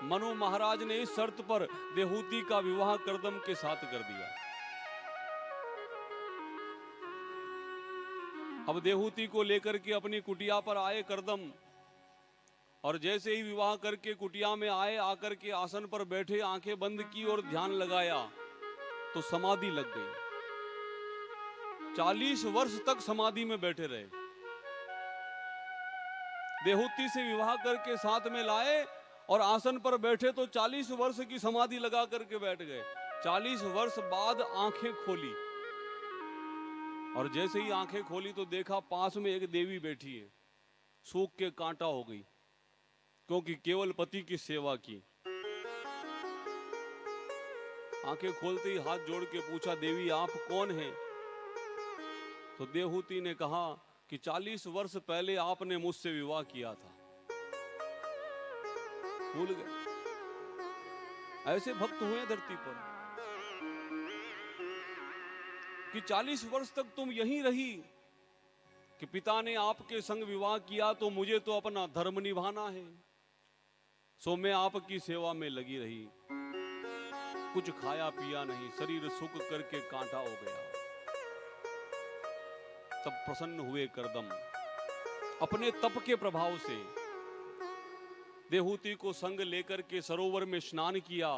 मनु महाराज ने इस शर्त पर देहूती का विवाह कर्दम के साथ कर दिया। अब देहूती को लेकर के अपनी कुटिया पर आए कर्दम, और जैसे ही विवाह करके कुटिया में आए, आकर के आसन पर बैठे, आंखें बंद की और ध्यान लगाया तो समाधि लग गई। 40 वर्ष तक समाधि में बैठे रहे। देहूती से विवाह करके साथ में लाए और आसन पर बैठे तो 40 वर्ष की समाधि लगा करके बैठ गए। 40 वर्ष बाद आंखें खोली, और जैसे ही आंखें खोली तो देखा पास में एक देवी बैठी है। सूख के कांटा हो गई, क्योंकि केवल पति की सेवा की। आंखें खोलते ही हाथ जोड़ के पूछा, देवी आप कौन हैं? तो देहूती ने कहा कि 40 वर्ष पहले आपने मुझसे विवाह किया था। भूल गए। ऐसे भक्त हुए धरती पर कि 40 वर्ष तक तुम यहीं रही, कि पिता ने आपके संग विवाह किया तो मुझे तो अपना धर्म निभाना है, सो मैं आपकी सेवा में लगी रही। कुछ खाया पिया नहीं, शरीर सूख करके कांटा हो गया। तब प्रसन्न हुए कर्दम। अपने तप के प्रभाव से देहूती को संग लेकर के सरोवर में स्नान किया।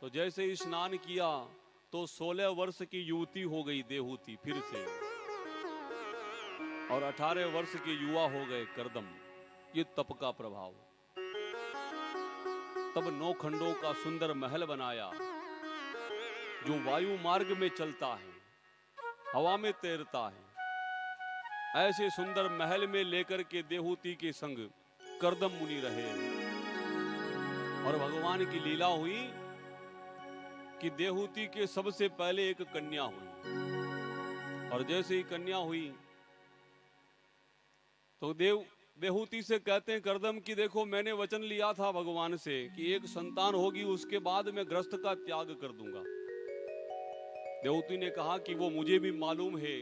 तो जैसे ही स्नान किया तो 16 वर्ष की युवती हो गई देहूती फिर से, और 18 वर्ष के युवा हो गए कर्दम। ये तप का प्रभाव। तब 9 खंडों का सुंदर महल बनाया, जो वायु मार्ग में चलता है, हवा में तैरता है। ऐसे सुंदर महल में लेकर के देहूती के संग कर्दम मुनि रहे। और भगवान की लीला हुई कि देहूती के सबसे पहले एक कन्या हुई, और जैसे ही कन्या हुई तो देहूती से कहते हैं कर्दम कि देखो मैंने वचन लिया था भगवान से कि एक संतान होगी, उसके बाद मैं गृहस्थ का त्याग कर दूंगा। देहूती ने कहा कि वो मुझे भी मालूम है,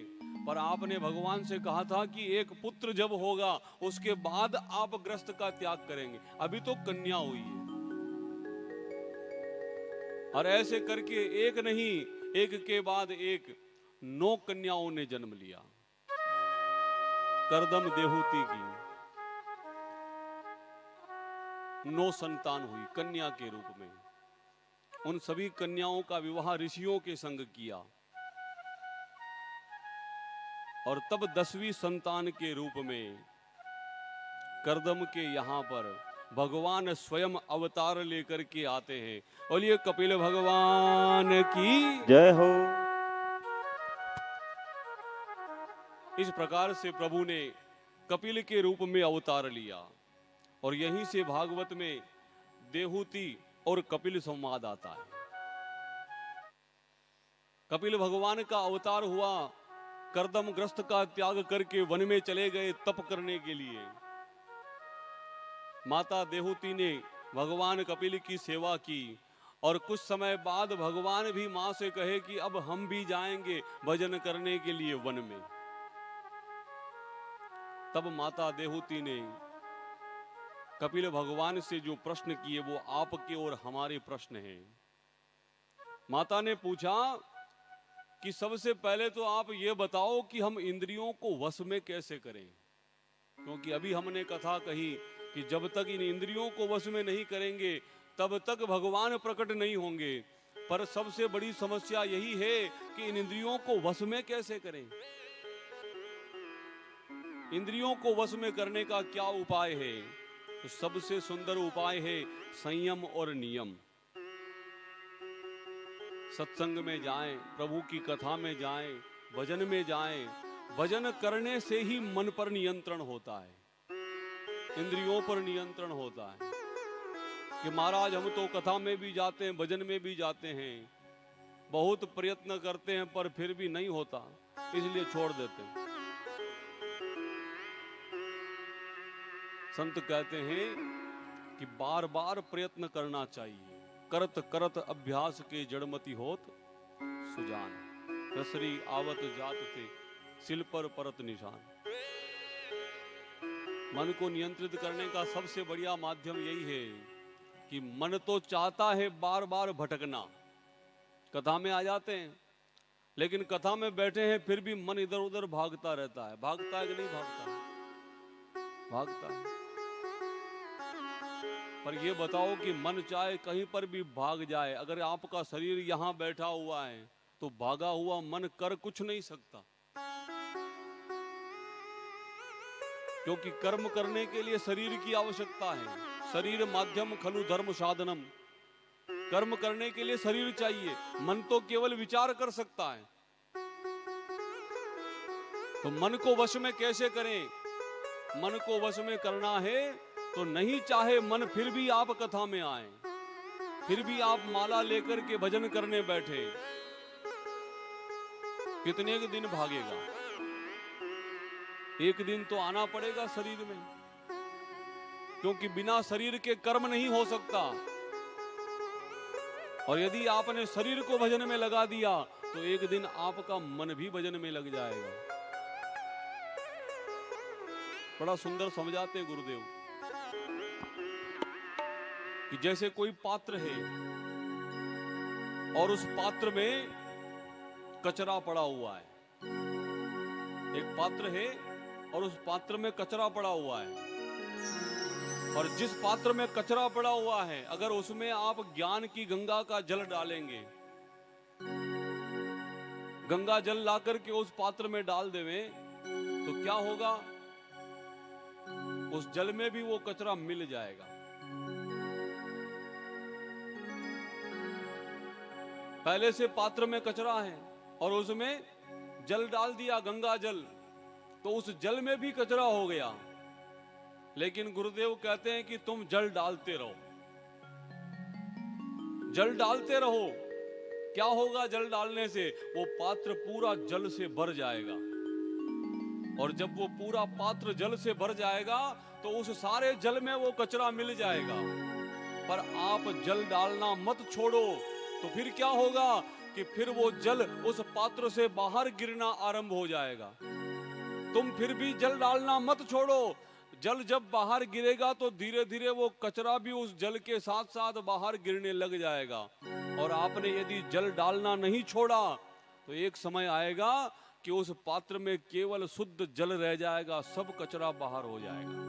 पर आपने भगवान से कहा था कि एक पुत्र जब होगा उसके बाद आप गृहस्थ का त्याग करेंगे, अभी तो कन्या हुई है। और ऐसे करके एक नहीं, एक के बाद एक 9 कन्याओं ने जन्म लिया। कर्दम देहूती की 9 संतान हुई कन्या के रूप में। उन सभी कन्याओं का विवाह ऋषियों के संग किया, और तब 10वीं संतान के रूप में कर्दम के यहाँ पर भगवान स्वयं अवतार लेकर के आते हैं। बोलिए कपिल भगवान की जय हो। इस प्रकार से प्रभु ने कपिल के रूप में अवतार लिया, और यहीं से भागवत में देहूती और कपिल संवाद आता है। कपिल भगवान का अवतार हुआ, कर्दम ग्रस्त का त्याग करके वन में चले गए तप करने के लिए। माता देहूती ने भगवान कपिल की सेवा की, और कुछ समय बाद भगवान भी मां से कहे कि अब हम भी जाएंगे भजन करने के लिए वन में। तब माता देहूती ने कपिल भगवान से जो प्रश्न किए वो आपके और हमारे प्रश्न हैं। माता ने पूछा कि सबसे पहले तो आप ये बताओ कि हम इंद्रियों को वश में कैसे करें, क्योंकि अभी हमने कथा कही कि जब तक इन इंद्रियों को वश में नहीं करेंगे तब तक भगवान प्रकट नहीं होंगे। पर सबसे बड़ी समस्या यही है कि इन इंद्रियों को वश में कैसे करें। इंद्रियों को वश में करने का क्या उपाय है? तो सबसे सुंदर उपाय है संयम और नियम। सत्संग में जाएं, प्रभु की कथा में जाएं, भजन में जाएं। भजन करने से ही मन पर नियंत्रण होता है, इंद्रियों पर नियंत्रण होता है। कि महाराज हम तो कथा में भी जाते हैं, भजन में भी जाते हैं, बहुत प्रयत्न करते हैं पर फिर भी नहीं होता, इसलिए छोड़ देते हैं। संत कहते हैं कि बार बार प्रयत्न करना चाहिए। करत करत अभ्यास के जड़मति होत सुजान, रसरी आवत जात थे सिल पर परत निशान। मन को नियंत्रित करने का सबसे बढ़िया माध्यम यही है कि मन तो चाहता है बार बार भटकना, कथा में आ जाते हैं, लेकिन कथा में बैठे हैं फिर भी मन इधर उधर भागता रहता है। भागता है कि नहीं भागता? भागता है। पर ये बताओ कि मन चाहे कहीं पर भी भाग जाए, अगर आपका शरीर यहां बैठा हुआ है तो भागा हुआ मन कर कुछ नहीं सकता, क्योंकि कर्म करने के लिए शरीर की आवश्यकता है। शरीर माध्यम खलु धर्म साधनम, कर्म करने के लिए शरीर चाहिए। मन तो केवल विचार कर सकता है, तो मन को वश में कैसे करें? मन को वश में करना है तो नहीं चाहे मन फिर भी आप कथा में आए, फिर भी आप माला लेकर के भजन करने बैठे, कितने के दिन भागेगा? एक दिन तो आना पड़ेगा शरीर में, क्योंकि बिना शरीर के कर्म नहीं हो सकता। और यदि आपने शरीर को भजन में लगा दिया तो एक दिन आपका मन भी भजन में लग जाएगा। बड़ा सुंदर समझाते हैं गुरुदेव कि जैसे कोई पात्र है और उस पात्र में कचरा पड़ा हुआ है। एक पात्र है और उस पात्र में कचरा पड़ा हुआ है, और जिस पात्र में कचरा पड़ा हुआ है अगर उसमें आप ज्ञान की गंगा का जल डालेंगे, गंगा जल लाकर के उस पात्र में डाल देवें, तो क्या होगा? उस जल में भी वो कचरा मिल जाएगा। पहले से पात्र में कचरा है और उसमें जल डाल दिया, गंगा जल, तो उस जल में भी कचरा हो गया। लेकिन गुरुदेव कहते हैं कि तुम जल डालते रहो, जल डालते रहो। क्या होगा जल डालने से? वो पात्र पूरा जल से भर जाएगा, और जब वो पूरा पात्र जल से भर जाएगा तो उस सारे जल में वो कचरा मिल जाएगा। पर आप जल डालना मत छोड़ो, तो फिर क्या होगा कि फिर वो जल उस पात्र से बाहर गिरना आरंभ हो जाएगा। तुम फिर भी जल डालना मत छोड़ो। जल जब बाहर गिरेगा तो धीरे धीरे वो कचरा भी उस जल के साथ साथ बाहर गिरने लग जाएगा। और आपने यदि जल डालना नहीं छोड़ा तो एक समय आएगा कि उस पात्र में केवल शुद्ध जल रह जाएगा, सब कचरा बाहर हो जाएगा।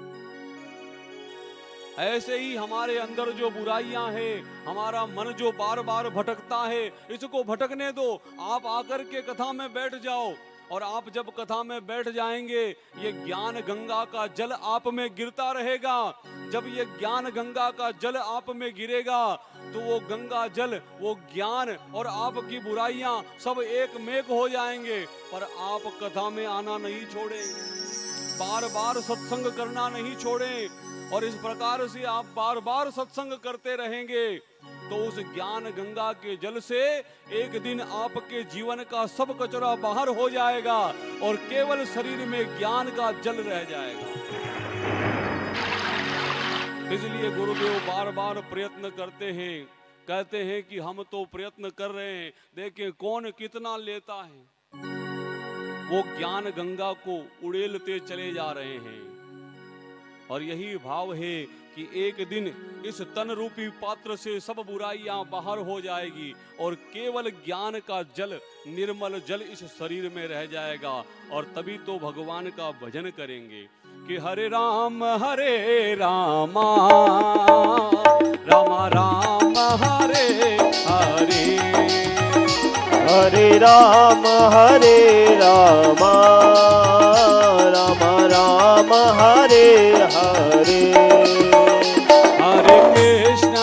ऐसे ही हमारे अंदर जो बुराइयां हैं, हमारा मन जो बार बार भटकता है, इसको भटकने दो। आप आकर के कथा में बैठ जाओ, और आप जब कथा में बैठ जाएंगे ये ज्ञान गंगा का जल आप में गिरता रहेगा। जब ये ज्ञान गंगा का जल आप में गिरेगा तो वो गंगा जल, वो ज्ञान और आपकी बुराइयां सब एक मेक हो जाएंगे। पर आप कथा में आना नहीं छोड़े, बार बार सत्संग करना नहीं छोड़े, और इस प्रकार से आप बार बार सत्संग करते रहेंगे तो उस ज्ञान गंगा के जल से एक दिन आपके जीवन का सब कचरा बाहर हो जाएगा और केवल शरीर में ज्ञान का जल रह जाएगा। इसलिए गुरुदेव बार बार प्रयत्न करते हैं, कहते हैं कि हम तो प्रयत्न कर रहे हैं, देखें कौन कितना लेता है। वो ज्ञान गंगा को उड़ेलते चले जा रहे हैं, और यही भाव है कि एक दिन इस तन रूपी पात्र से सब बुराइयां बाहर हो जाएगी और केवल ज्ञान का जल, निर्मल जल इस शरीर में रह जाएगा। और तभी तो भगवान का भजन करेंगे कि हरे रामा रामा राम हरे हरे, हरे रामा रामा राम हरे हरे, हरे कृष्ण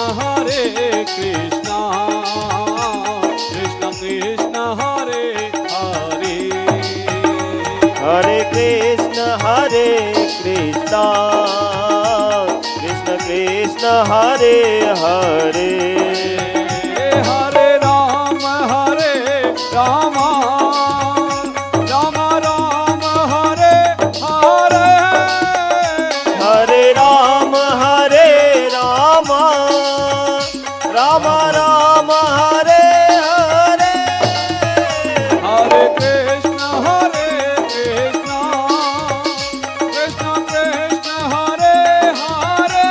कृष्ण कृष्ण हरे हरे, हरे कृष्ण कृष्ण कृष्ण हरे हरे, हरे राम रामा राम राम हरे हरे, हरे राम राम राम हरे हरे, हरे कृष्ण कृष्ण कृष्ण कृष्ण हरे हरे,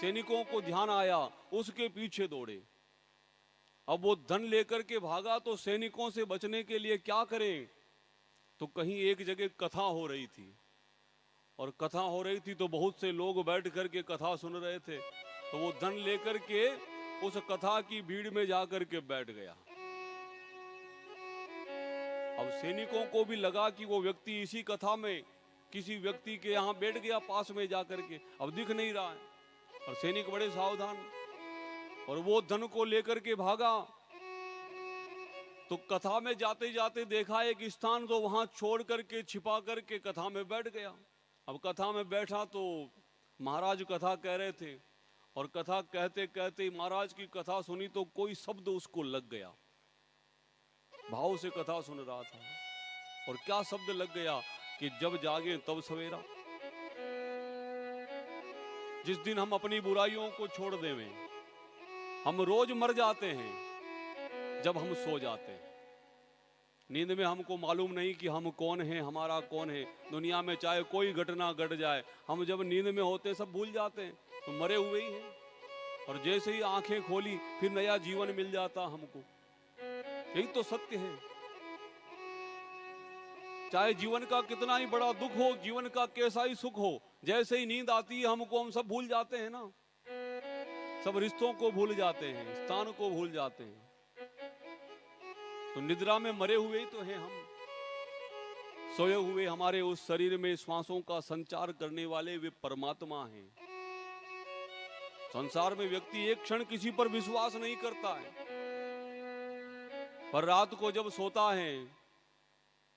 सैनिकों को ध्यान आया, उसके पीछे दौड़े। अब वो धन लेकर के भागा तो सैनिकों से बचने के लिए क्या करें? तो कहीं एक जगह कथा हो रही थी, और कथा हो रही थी तो बहुत से लोग बैठ करके कथा सुन रहे थे। तो वो धन लेकर के उस कथा की भीड़ में जाकर के बैठ गया। अब सैनिकों को भी लगा कि वो व्यक्ति इसी कथा में किसी व्यक्ति के यहाँ बैठ गया पास में जाकर के, अब दिख नहीं रहा है। और सैनिक बड़े सावधान, और वो धन को लेकर के भागा। तो कथा में जाते जाते देखा एक स्थान, तो वहां छोड़ करके छिपा करके कथा में बैठ गया। अब कथा में बैठा तो महाराज कथा कह रहे थे, और कथा कहते कहते महाराज की कथा सुनी तो कोई शब्द उसको लग गया। भाव से कथा सुन रहा था, और क्या शब्द लग गया कि जब जागे तब सवेरा। जिस दिन हम अपनी बुराइयों को छोड़ देवें, हम रोज मर जाते हैं जब हम सो जाते हैं। नींद में हमको मालूम नहीं कि हम कौन हैं, हमारा कौन है। दुनिया में चाहे कोई घटना घट जाए, हम जब नींद में होते सब भूल जाते हैं, तो मरे हुए ही हैं। और जैसे ही आंखें खोली फिर नया जीवन मिल जाता हमको। यही तो सत्य है। चाहे जीवन का कितना ही बड़ा दुख हो, जीवन का कैसा ही सुख हो, जैसे ही नींद आती है हमको, हम सब भूल जाते हैं ना। सब रिश्तों को भूल जाते हैं, स्थान को भूल जाते हैं। तो निद्रा में मरे हुए ही तो हैं हम। सोए हुए हमारे उस शरीर में श्वासों का संचार करने वाले वे परमात्मा हैं। संसार में व्यक्ति एक क्षण किसी पर विश्वास नहीं करता है, पर रात को जब सोता है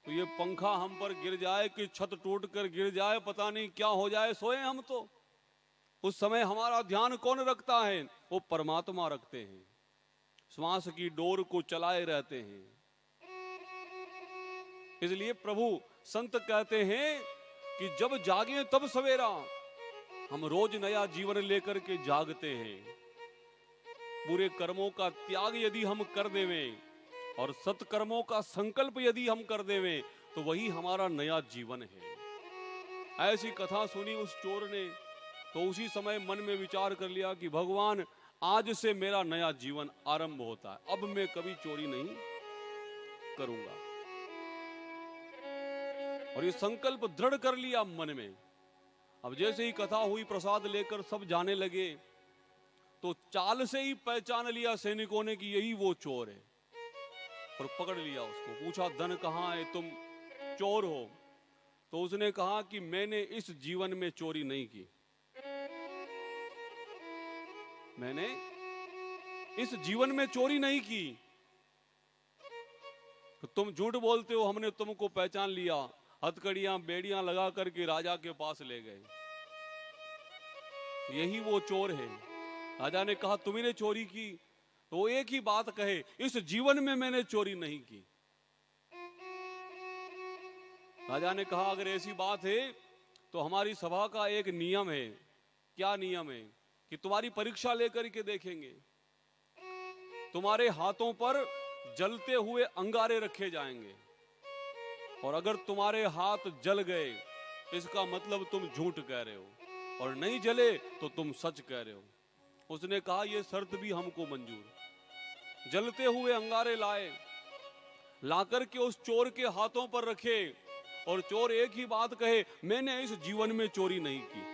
तो ये पंखा हम पर गिर जाए कि छत टूट कर गिर जाए, पता नहीं क्या हो जाए, सोए हम तो उस समय हमारा ध्यान कौन रखता है? वो परमात्मा रखते हैं। श्वास की डोर को चलाए रहते हैं। इसलिए प्रभु संत कहते हैं कि जब जागे तब सवेरा। हम रोज नया जीवन लेकर के जागते हैं। बुरे कर्मों का त्याग यदि हम कर देवें और सत्कर्मों का संकल्प यदि हम कर देवें, तो वही हमारा नया जीवन है। ऐसी कथा सुनी उस चोर ने, तो उसी समय मन में विचार कर लिया कि भगवान, आज से मेरा नया जीवन आरंभ होता है। अब मैं कभी चोरी नहीं करूंगा। और ये संकल्प दृढ़ कर लिया मन में। अब जैसे ही कथा हुई, प्रसाद लेकर सब जाने लगे, तो चाल से ही पहचान लिया सैनिकों ने कि यही वो चोर है, और पकड़ लिया उसको। पूछा, धन कहाँ है, तुम चोर हो? तो उसने कहा कि मैंने इस जीवन में चोरी नहीं की। मैंने इस जीवन में चोरी नहीं की। तो तुम झूठ बोलते हो, हमने तुमको पहचान लिया। हथकड़ियां बेड़ियां लगा करके राजा के पास ले गए। यही वो चोर है। राजा ने कहा, तुमने चोरी की? तो एक ही बात कहे, इस जीवन में मैंने चोरी नहीं की। राजा ने कहा, अगर ऐसी बात है तो हमारी सभा का एक नियम है। क्या नियम है? कि तुम्हारी परीक्षा लेकर के देखेंगे। तुम्हारे हाथों पर जलते हुए अंगारे रखे जाएंगे, और अगर तुम्हारे हाथ जल गए इसका मतलब तुम झूठ कह रहे हो, और नहीं जले तो तुम सच कह रहे हो। उसने कहा, यह शर्त भी हमको मंजूर। जलते हुए अंगारे लाए, लाकर के उस चोर के हाथों पर रखे, और चोर एक ही बात कहे, मैंने इस जीवन में चोरी नहीं की।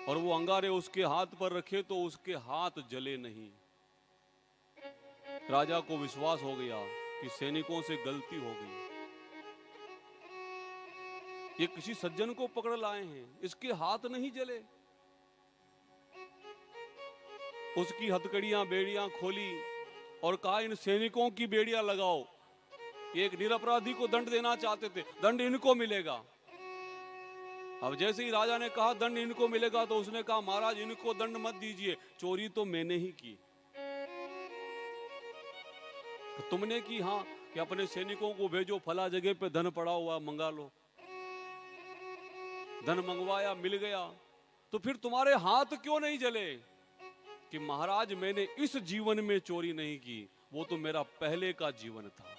और वो अंगारे उसके हाथ पर रखे तो उसके हाथ जले नहीं। राजा को विश्वास हो गया कि सैनिकों से गलती हो गई। ये किसी सज्जन को पकड़ लाए हैं, इसके हाथ नहीं जले। उसकी हथकड़ियां बेड़ियां खोली और कहा, इन सैनिकों की बेड़ियां लगाओ। एक निरपराधी को दंड देना चाहते थे, दंड इनको मिलेगा। अब जैसे ही राजा ने कहा दंड इनको मिलेगा, तो उसने कहा, महाराज इनको दंड मत दीजिए, चोरी तो मैंने ही की। तो तुमने की? हाँ। कि अपने सैनिकों को भेजो, फला जगह पे धन पड़ा हुआ, मंगा लो। धन मंगवाया, मिल गया। तो फिर तुम्हारे हाथ क्यों नहीं जले? कि महाराज, मैंने इस जीवन में चोरी नहीं की, वो तो मेरा पहले का जीवन था।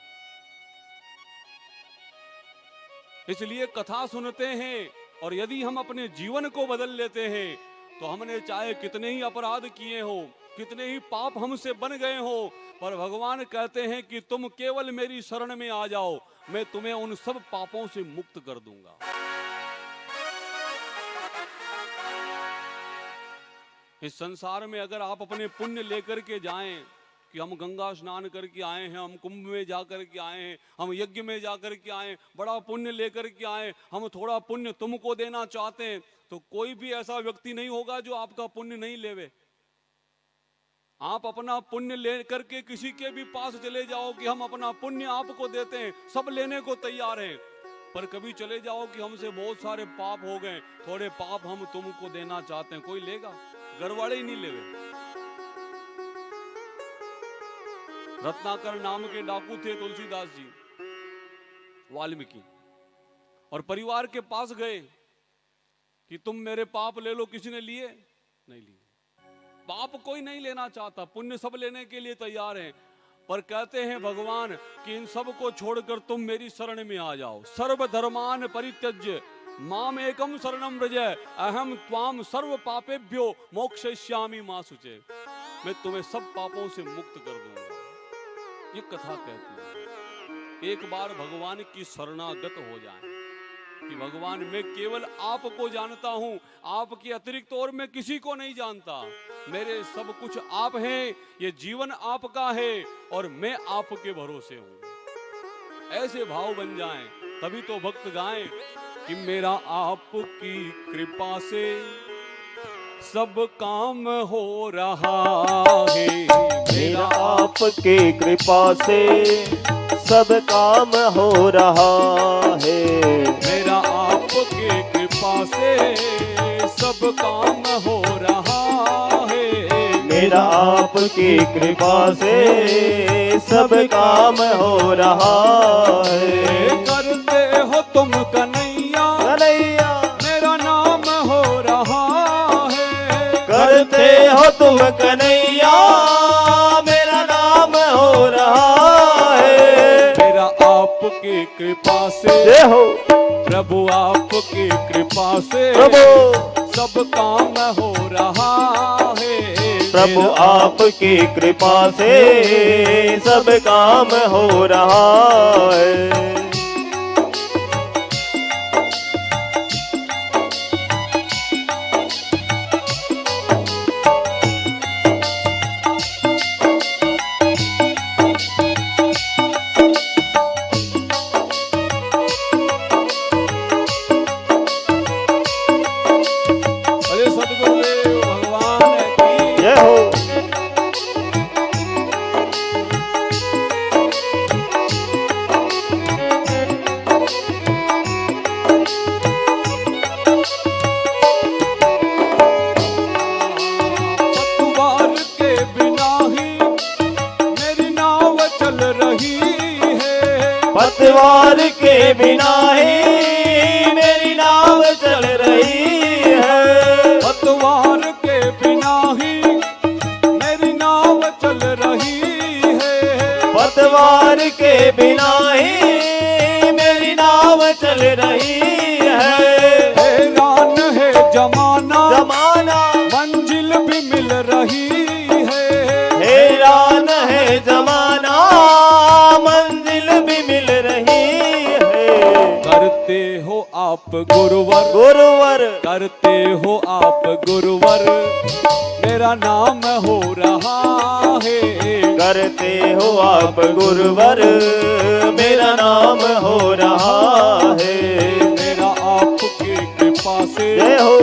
इसलिए कथा सुनते हैं और यदि हम अपने जीवन को बदल लेते हैं तो हमने चाहे कितने ही अपराध किए हो, कितने ही पाप हमसे बन गए हो, पर भगवान कहते हैं कि तुम केवल मेरी शरण में आ जाओ, मैं तुम्हें उन सब पापों से मुक्त कर दूंगा। इस संसार में अगर आप अपने पुण्य लेकर के जाएं कि हम गंगा स्नान करके आए हैं, हम कुंभ में जाकर के आए हैं, हम यज्ञ में जाकर के आए, बड़ा पुण्य लेकर के आए, हम थोड़ा पुण्य तुमको देना चाहते हैं, तो कोई भी ऐसा व्यक्ति नहीं होगा जो आपका पुण्य नहीं लेवे। आप अपना पुण्य लेकर के किसी के भी पास चले जाओ कि हम अपना पुण्य आपको देते हैं, सब लेने को तैयार हैं, पर कभी चले जाओ कि हमसे बहुत सारे पाप हो गए, थोड़े पाप हम तुमको देना चाहते हैं, कोई लेगा? गरवाड़े ही नहीं लेवे। रत्नाकर नाम के डाकू थे तुलसीदास जी, वाल्मीकि, और परिवार के पास गए कि तुम मेरे पाप ले लो, किसी ने लिए? नहीं लिए। पाप कोई नहीं लेना चाहता, पुण्य सब लेने के लिए तैयार हैं, पर कहते हैं भगवान कि इन सब को छोड़कर तुम मेरी शरण में आ जाओ। सर्व धर्मान परित्यज्य माम एकम शरणम व्रज अहम त्वाम सर्व पापेभ्यो मोक्षयिष्यामि मा शुचे। मैं तुम्हें सब पापों से मुक्त कर दूंगा। ये कथा कहती है एक बार भगवान की शरणागत हो जाए कि भगवान मैं केवल आपको जानता हूं, आपके अतिरिक्त और मैं किसी को नहीं जानता, मेरे सब कुछ आप हैं, ये जीवन आपका है और मैं आपके भरोसे हूं। ऐसे भाव बन जाएं तभी तो भक्त गाएं कि मेरा आपकी कृपा से सब काम हो रहा है, मेरा आपके कृपा से सब काम हो रहा है, मेरा आपके कृपा से सब काम हो रहा है, मेरा आपकी कृपा से सब काम हो रहा है। करते हो तुम कन्हैया कन्हैया मेरा नाम हो रहा है, करते हो तुम कन्हैया मेरा नाम हो रहा है। मेरा आपकी कृपा से जय हो प्रभु, आपकी कृपा से प्रभु, सब काम हो रहा है, प्रभु आपकी कृपा से सब काम हो रहा है। अरे सद्गुरुदेव भगवान की जय हो पतवार के बिना ही मेरी नाव चल रही है, पतवार के बिना ही मेरी नाव चल रही है, पतवार के बिना ही मेरी नाव चल रही है, पतवार के बिना ही मेरी नाव चल रही है। हैरान है जमाना जमाना मंजिल भी मिल रही है, हैरान है जमाना मंजिल भी मिल रही है। करते हो आप गुरुवर, गुरुवर करते हो आप गुरुवर, मेरा नाम हो रहा है, करते हो आप गुरुवर मेरा नाम हो रहा है। मेरा आपकी कृपा से जय हो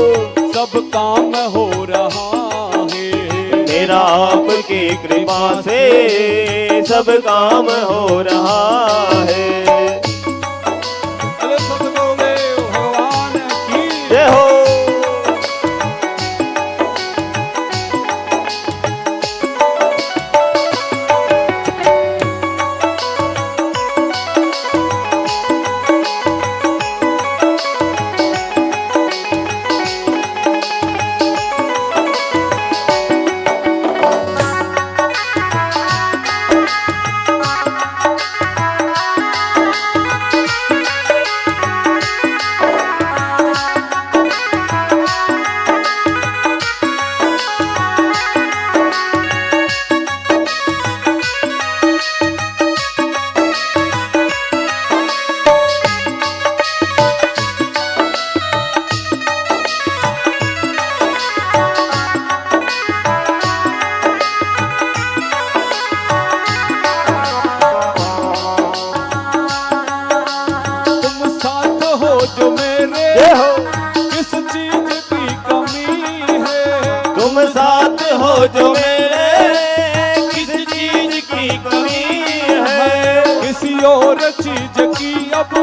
सब काम हो रहा है, मेरा आपकी कृपा से सब काम हो रहा है। अरे सद्गुरुदेव भगवान की जय हो हो जो मेरे, किस चीज की कमी है। किसी और चीज की अब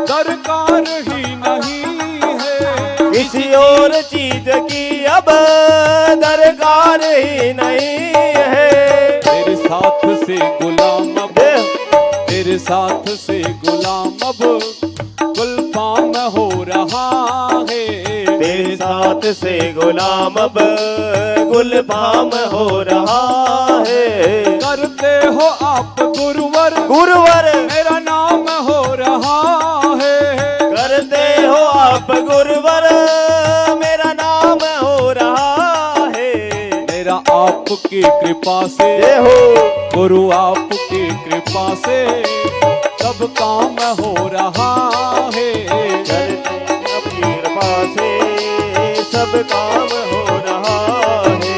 दरकार ही नहीं है। किसी और चीज की अब दरकार ही नहीं है। तेरे साथ से गुलाम अब, तेरे साथ से गुलाम अब गुलफाम हो रहा है। तेरे साथ से गुलाम अब गुलफाम हो रहा है। करते हो आप गुरुवर, गुरुवर मेरा नाम हो रहा है। करते हो आप गुरुवर, मेरा नाम हो रहा है। मेरा आपकी कृपा से, ये हो गुरु आपकी कृपा से सब काम हो रहा है। करते अपनी कृपा से सब काम हो रहा है।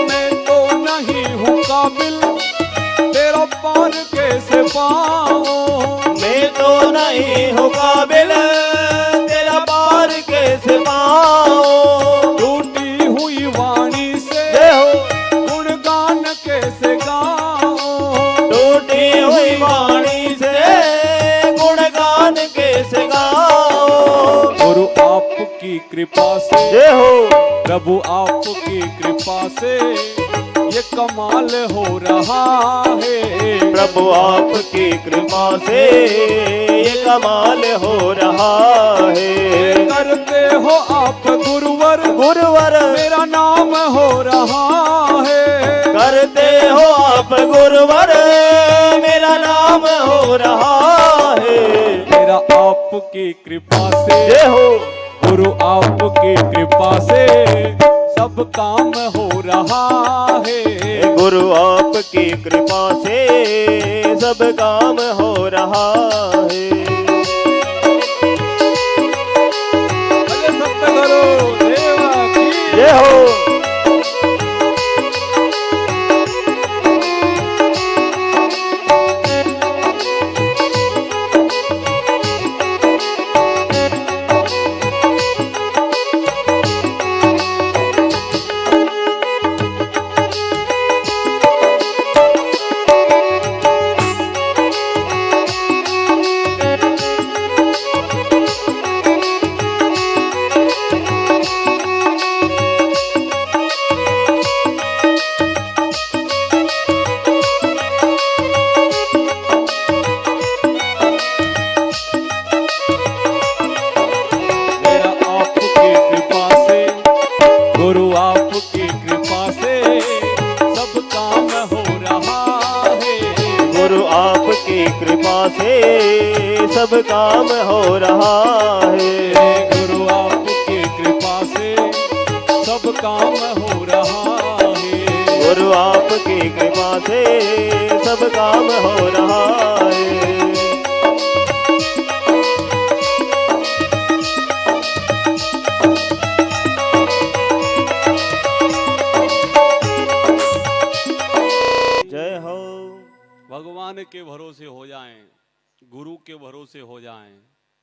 मैं तो नहीं हूँ काबिल तेरा पार कैसे पाऊं। मैं तो नहीं हूँ काबिल तेरा पार कैसे पाऊं। टूटी हुई वाणी से ये हो गुणगान कैसे गाऊं। टूटी हुई वाणी से गुणगान कैसे गाऊं। गुरु आपकी कृपा से, ये हो प्रभु आपकी कृपा से ये कमाल हो रहा है। प्रभु आपकी कृपा से ये कमाल हो रहा है। करते हो आप गुरुवर, गुरुवर मेरा नाम हो रहा है। करते हो आप गुरुवर, मेरा नाम हो रहा है। मेरा आपकी कृपा से, ये हो गुरु आपकी कृपा से सब काम हो रहा है। गुरु आपकी कृपा से सब काम हो रहा है। भले सत्य करो देवा की। ये हो मेरा आपकी कृपा से, गुरु आपकी कृपा से सब काम हो रहा है। गुरु आपकी कृपा से सब काम हो रहा है। गुरु आपकी कृपा से सब काम हो रहा है। गुरु आपकी कृपा से सब काम हो रहा है। जय हो। भगवान के भरोसे हो जाएं, गुरु के भरोसे हो जाएं,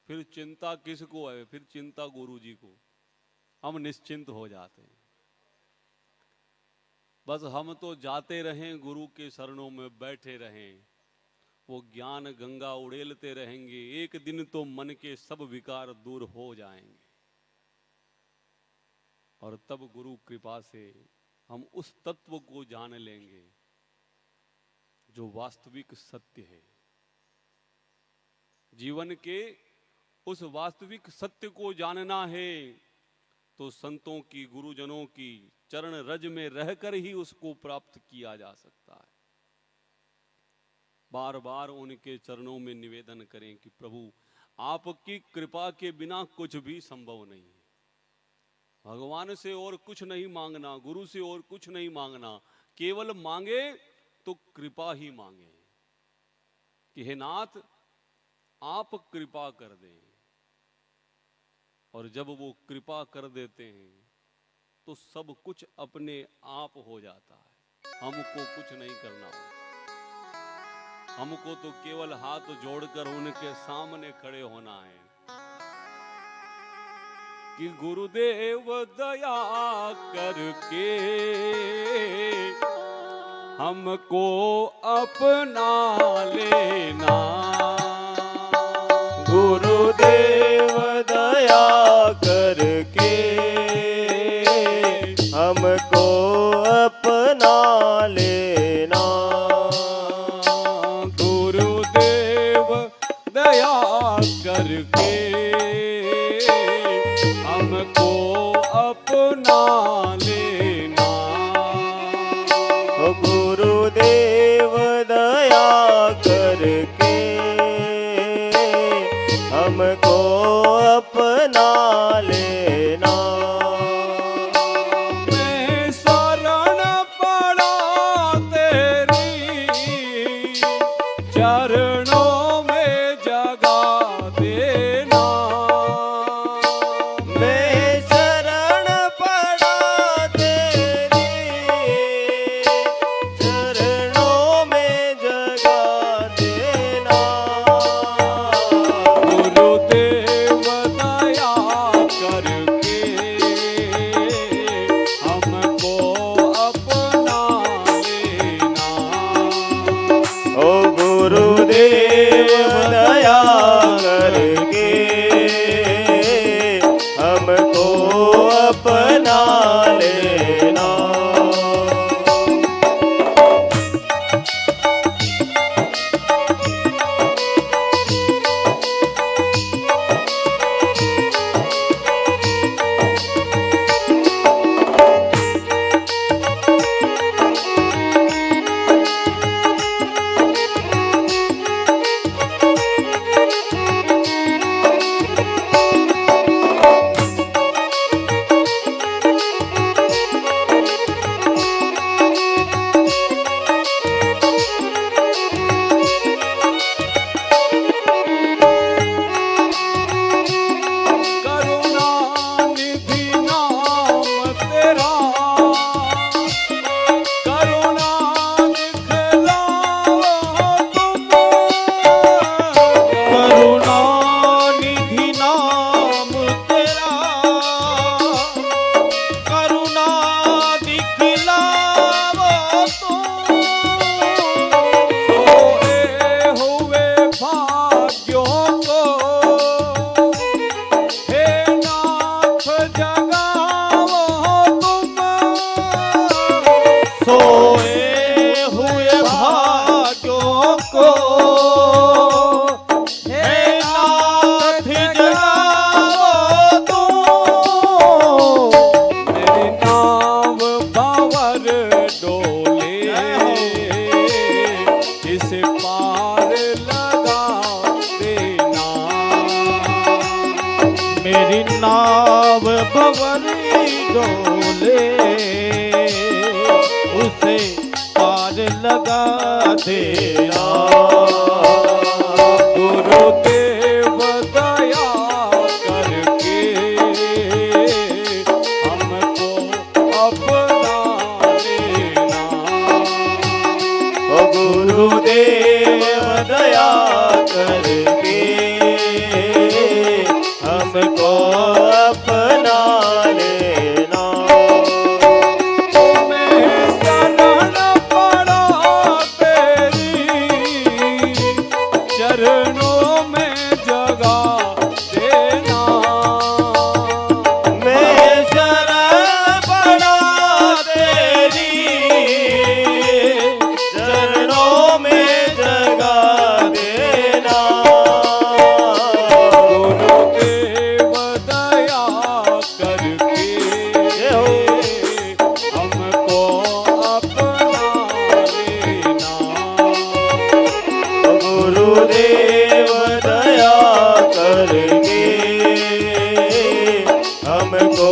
फिर चिंता किसको है, फिर चिंता गुरु जी को। हम निश्चिंत हो जाते हैं। बस हम तो जाते रहें, गुरु के शरणों में बैठे रहें, वो ज्ञान गंगा उड़ेलते रहेंगे। एक दिन तो मन के सब विकार दूर हो जाएंगे और तब गुरु कृपा से हम उस तत्व को जान लेंगे जो वास्तविक सत्य है। जीवन के उस वास्तविक सत्य को जानना है तो संतों की, गुरुजनों की चरण रज में रहकर ही उसको प्राप्त किया जा सकता है। बार बार उनके चरणों में निवेदन करें कि प्रभु आपकी कृपा के बिना कुछ भी संभव नहीं है। भगवान से और कुछ नहीं मांगना, गुरु से और कुछ नहीं मांगना, केवल मांगे तो कृपा ही मांगे कि हे नाथ आप कृपा कर दें। और जब वो कृपा कर देते हैं तो सब कुछ अपने आप हो जाता है। हमको कुछ नहीं करना होता, हमको तो केवल हाथ जोड़कर उनके सामने खड़े होना है कि गुरुदेव दया करके हमको अपना लेना। गुरुदेव दया करके हमको अपना लेना। गुरुदेव दया करके हमको अपना लेना। गुरुदेव दया करके हमको अपना लेना। मैं शरण पड़ा तेरी चरणों में जगा देना। मैं शरण पड़ा तेरी चरणों में जगा देना। गुरुदेव दया करके हमको अपना लेना। ओ गुरुदेव दया करके हमको अपना लेना। करुणा निधि नाम तेरा, करुणा दिखलाओ तुम। करुणा निधि नाम तेरा, करुणा दिखलाओ तुम। सोए हुए भाग्यों को हे नाथ जगाओ तुम। सोए हुए भाग्यों को हे नाथ जगाओ तुम। मेरे नाम बावर डोले इस पार लगा देना। मेरी नाव भंवरी डोले उसे पार लगा देना। गुरुदेव दया करके हमको अपना लेना। ओ गुरुदेव दया करके हमको अपना लेना। मैं शरण पड़ा तेरी चरणों में जगा देना। मैं शरण पड़ा तेरी चरणों में जगा देना। गुरुदेव दया करके हमको अपना लेना। गुरुदेव दया करके हमको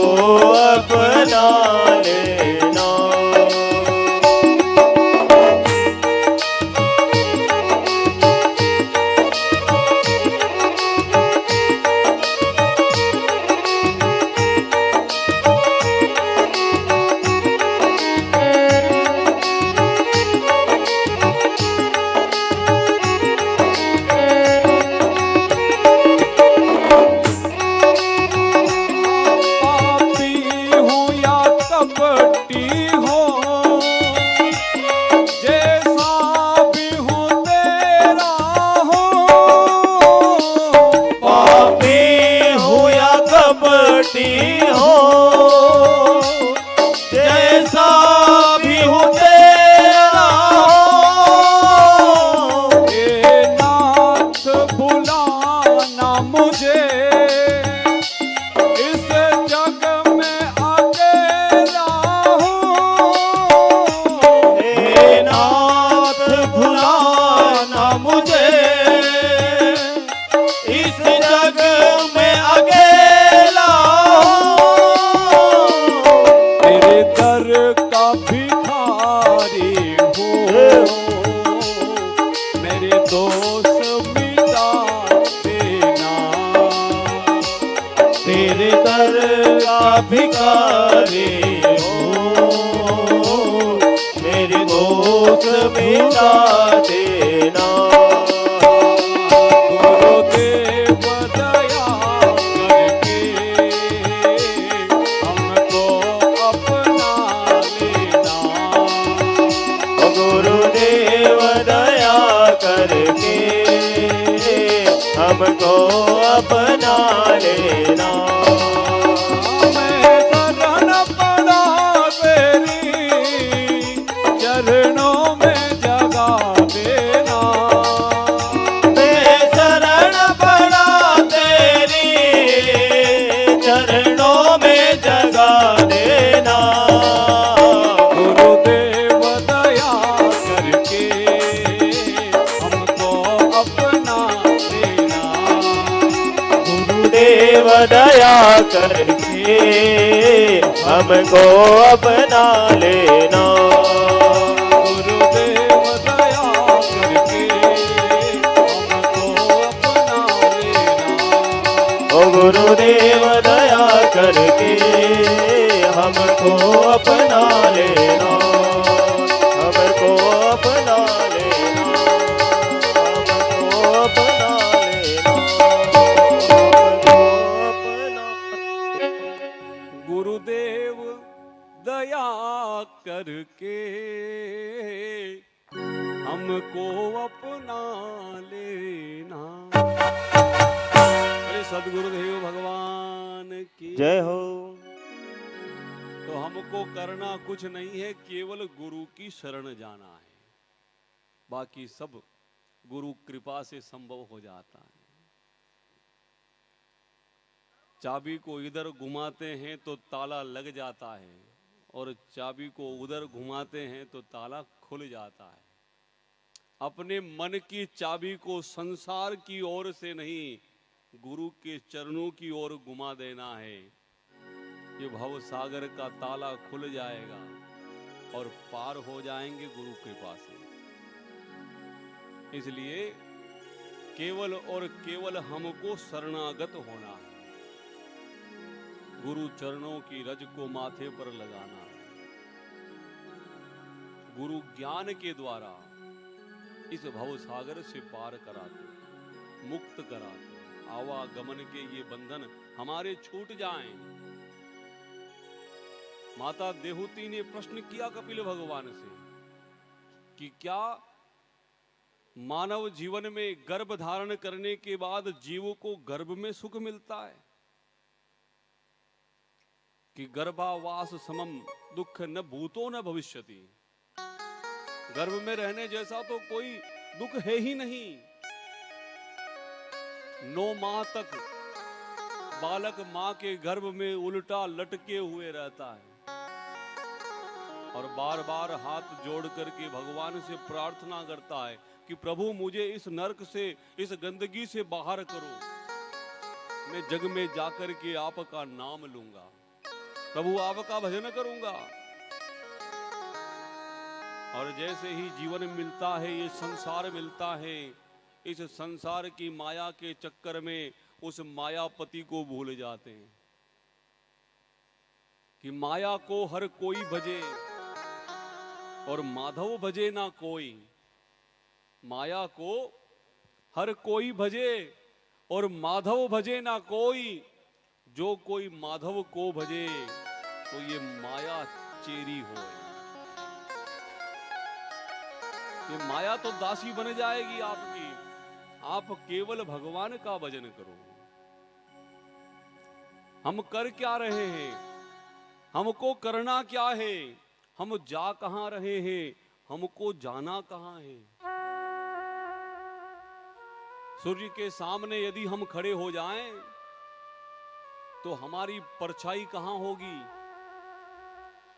अपना लेना। जैसा भी हूँ तेरा हो, हे नाथ भुलाना मुझे, इस जग में अकेला हूँ। हे नाथ भुलाना मुझे, इस जग में अकेला तेरे दर का भिखारी हूँ, मेरे दोष मिटा देना। तेरे दर का भिखारी हूँ, मेरे दोष मिटा देना। गुरुदेव दया करके हमको अपना लेना। गुरुदेव दया करके हमको अपना लेना। मैं शरण पड़ा तेरी चरणों में जगा देना। मैं शरण पड़ा तेरी चरणों में जगा देना। गुरुदेव दया करके हमको अपना लेना। गुरुदेव दया करके हमको अपना लेना। गुरुदेव दया करके हमको अपना लेना। ओ गुरुदेव दया करके हमको अपना लेना। हमको अपना लेना। हमको अपना लेना। हमको अपना। गुरुदेव दया करके हमको अपना लेना। अरे सदगुरुदेव भगवान की जय हो। तो हमको करना कुछ नहीं है, केवल गुरु की शरण जाना है। बाकी सब गुरु कृपा से संभव हो जाता है। चाबी को इधर घुमाते हैं तो ताला लग जाता है, और चाबी को उधर घुमाते हैं तो ताला खुल जाता है। अपने मन की चाबी को संसार की ओर से नहीं, गुरु के चरणों की ओर घुमा देना है। ये भव सागर का ताला खुल जाएगा और पार हो जाएंगे गुरु कृपा से। इसलिए केवल और केवल हमको शरणागत होना है। गुरु चरणों की रज को माथे पर लगाना है। गुरु ज्ञान के द्वारा इस भव सागर से पार कराते, मुक्त कराते, आवागमन के ये बंधन हमारे छूट जाएं। माता देहूती ने प्रश्न किया कपिल भगवान से कि क्या मानव जीवन में गर्भ धारण करने के बाद जीव को गर्भ में सुख मिलता है? कि गर्भावास समम दुख न भूतो न भविष्यति। गर्भ में रहने जैसा तो कोई दुख है ही नहीं। 9 माह तक बालक मां के गर्भ में उल्टा लटके हुए रहता है। और बार बार हाथ जोड़ करके भगवान से प्रार्थना करता है कि प्रभु मुझे इस नरक से, इस गंदगी से बाहर करो, मैं जग में जाकर के आपका नाम लूंगा, प्रभु आपका भजन करूंगा। और जैसे ही जीवन मिलता है, ये संसार मिलता है, इस संसार की माया के चक्कर में उस मायापति को भूल जाते हैं कि माया को हर कोई भजे और माधव भजे ना कोई। माया को हर कोई भजे और माधव भजे ना कोई। जो कोई माधव को भजे तो ये माया चेरी होए। ये माया तो दासी बन जाएगी आपकी। आप केवल भगवान का भजन करो। हम कर क्या रहे हैं, हमको करना क्या है, हम जा कहां रहे हैं, हमको जाना कहां है। सूर्य के सामने यदि हम खड़े हो जाएं तो हमारी परछाई कहां होगी,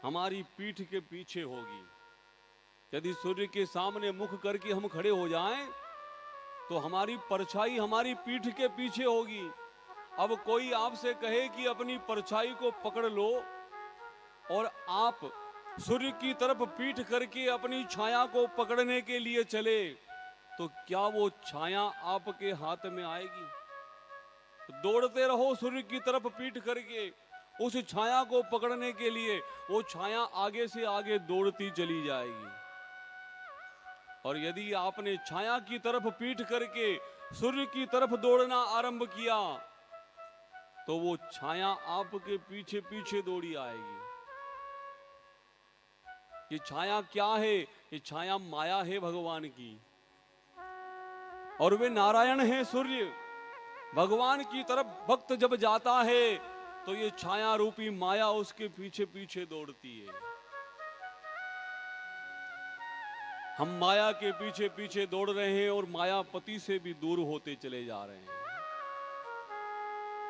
हमारी पीठ के पीछे होगी। यदि सूर्य के सामने मुख करके हम खड़े हो जाएं तो हमारी परछाई हमारी पीठ के पीछे होगी। अब कोई आपसे कहे कि अपनी परछाई को पकड़ लो और आप सूर्य की तरफ पीठ करके अपनी छाया को पकड़ने के लिए चले, तो क्या वो छाया आपके हाथ में आएगी? दौड़ते रहो सूर्य की तरफ पीठ करके उस छाया को पकड़ने के लिए, वो छाया आगे से आगे दौड़ती चली जाएगी। और यदि आपने छाया की तरफ पीठ करके सूर्य की तरफ दौड़ना आरंभ किया तो वो छाया आपके पीछे पीछे दौड़ी आएगी। ये छाया क्या है? ये छाया माया है भगवान की, और वे नारायण हैं सूर्य। भगवान की तरफ भक्त जब जाता है तो ये छाया रूपी माया उसके पीछे पीछे दौड़ती है। हम माया के पीछे पीछे दौड़ रहे हैं और मायापति से भी दूर होते चले जा रहे हैं।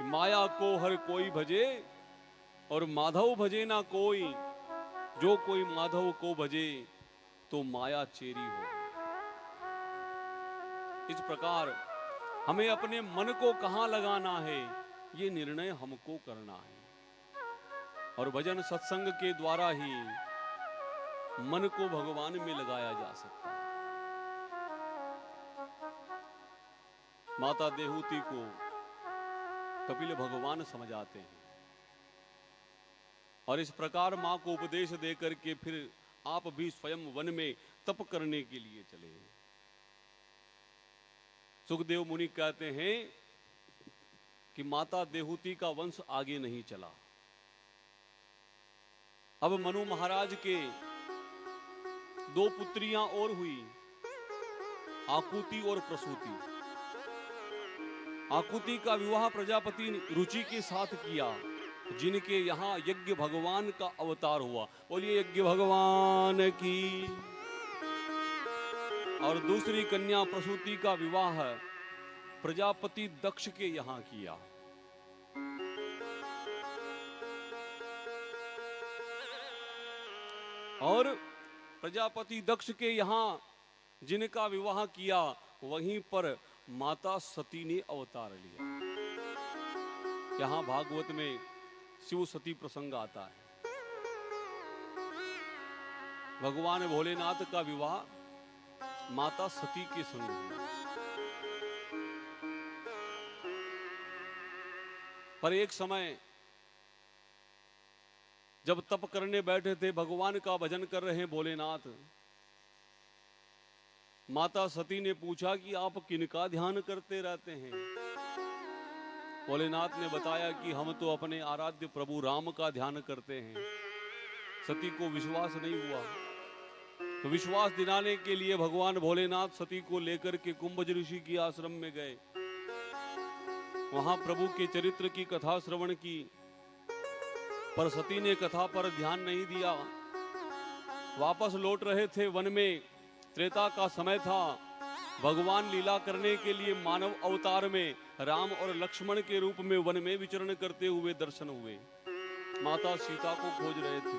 माया को हर कोई भजे और माधव भजे ना कोई। जो कोई माधव को भजे तो माया चेरी हो। इस प्रकार हमें अपने मन को कहां लगाना है, ये निर्णय हमको करना है। और भजन सत्संग के द्वारा ही मन को भगवान में लगाया जा सकता है। माता देहूती को कपिल भगवान समझाते हैं और इस प्रकार मां को उपदेश देकर के फिर आप भी स्वयं वन में तप करने के लिए चले। सुखदेव मुनि कहते हैं कि माता देहूती का वंश आगे नहीं चला। अब मनु महाराज के दो पुत्रियां और हुई, आकुति और प्रसूति। आकुति का विवाह प्रजापति रुचि के साथ किया, जिनके यहाँ यज्ञ भगवान का अवतार हुआ। बोलिए यज्ञ भगवान की। और दूसरी कन्या प्रसूति का विवाह प्रजापति दक्ष के यहाँ किया। और प्रजापति दक्ष के यहाँ जिनका विवाह किया, वहीं पर माता सती ने अवतार लिया। यहाँ भागवत में शिव सती प्रसंग आता है। भगवान भोलेनाथ का विवाह माता सती के संग हुआ। पर एक समय जब तप करने बैठे थे, भगवान का भजन कर रहे हैं भोलेनाथ, माता सती ने पूछा कि आप किनका ध्यान करते रहते हैं? भोलेनाथ ने बताया कि हम तो अपने आराध्य प्रभु राम का ध्यान करते हैं। सती को विश्वास नहीं हुआ, तो विश्वास दिलाने के लिए भगवान भोलेनाथ सती को लेकर के कुंभज ऋषि के आश्रम में गए। वहां प्रभु के चरित्र की कथा श्रवण की, पर सती ने कथा पर ध्यान नहीं दिया। वापस लौट रहे थे वन में, त्रेता का समय था। भगवान लीला करने के लिए मानव अवतार में राम और लक्ष्मण के रूप में वन में विचरण करते हुए दर्शन हुए। माता सीता को खोज रहे थे।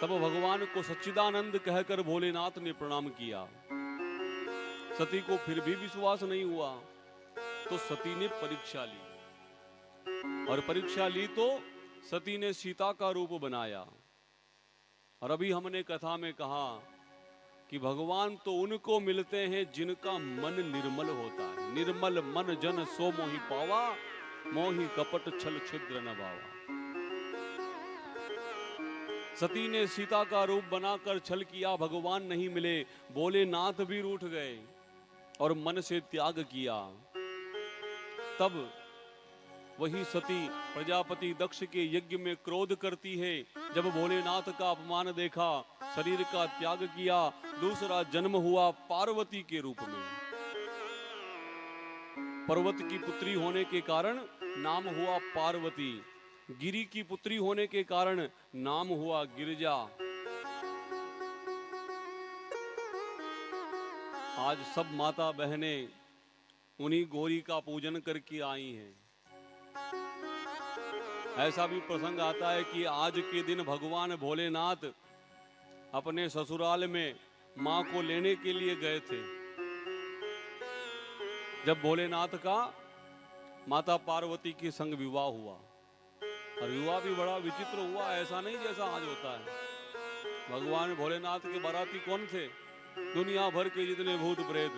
तब भगवान को सच्चिदानंद कहकर भोलेनाथ ने प्रणाम किया। सती को फिर भी विश्वास नहीं हुआ तो सती ने परीक्षा ली, और परीक्षा ली तो सती ने सीता का रूप बनाया। और अभी हमने कथा में कहा कि भगवान तो उनको मिलते हैं जिनका मन निर्मल होता है। निर्मल मन जन सो मोहि पावा, मोहि कपट छल छिद्र न बावा। सती ने सीता का रूप बनाकर छल किया, भगवान नहीं मिले, भोलेनाथ भी रूठ गए और मन से त्याग किया। तब वही सती प्रजापति दक्ष के यज्ञ में क्रोध करती है। जब भोलेनाथ का अपमान देखा, शरीर का त्याग किया, दूसरा जन्म हुआ पार्वती के रूप में। पर्वत की पुत्री होने के कारण नाम हुआ पार्वती, गिरी की पुत्री होने के कारण नाम हुआ गिरिजा। आज सब माता बहनें उन्हीं गौरी का पूजन करके आई हैं। ऐसा भी प्रसंग आता है कि आज के दिन भगवान भोलेनाथ अपने ससुराल में मां को लेने के लिए गए थे। जब भोलेनाथ का माता पार्वती के संग विवाह हुआ, और विवाह भी बड़ा विचित्र हुआ, ऐसा नहीं जैसा आज होता है। भगवान भोलेनाथ के बाराती कौन थे? दुनिया भर के जितने भूत प्रेत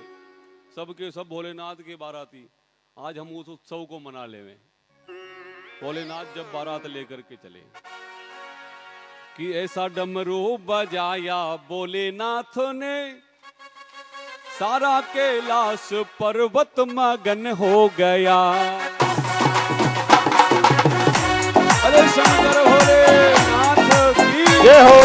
सबके सब भोलेनाथ के बाराती। आज हम उस उत्सव को मना लेवें। भोलेनाथ जब बारात लेकर के चले कि ऐसा डमरू बजाया भोलेनाथ ने, सारा कैलाश पर्वत मगन हो गया। अरे शंकर भोलेनाथ की जय हो।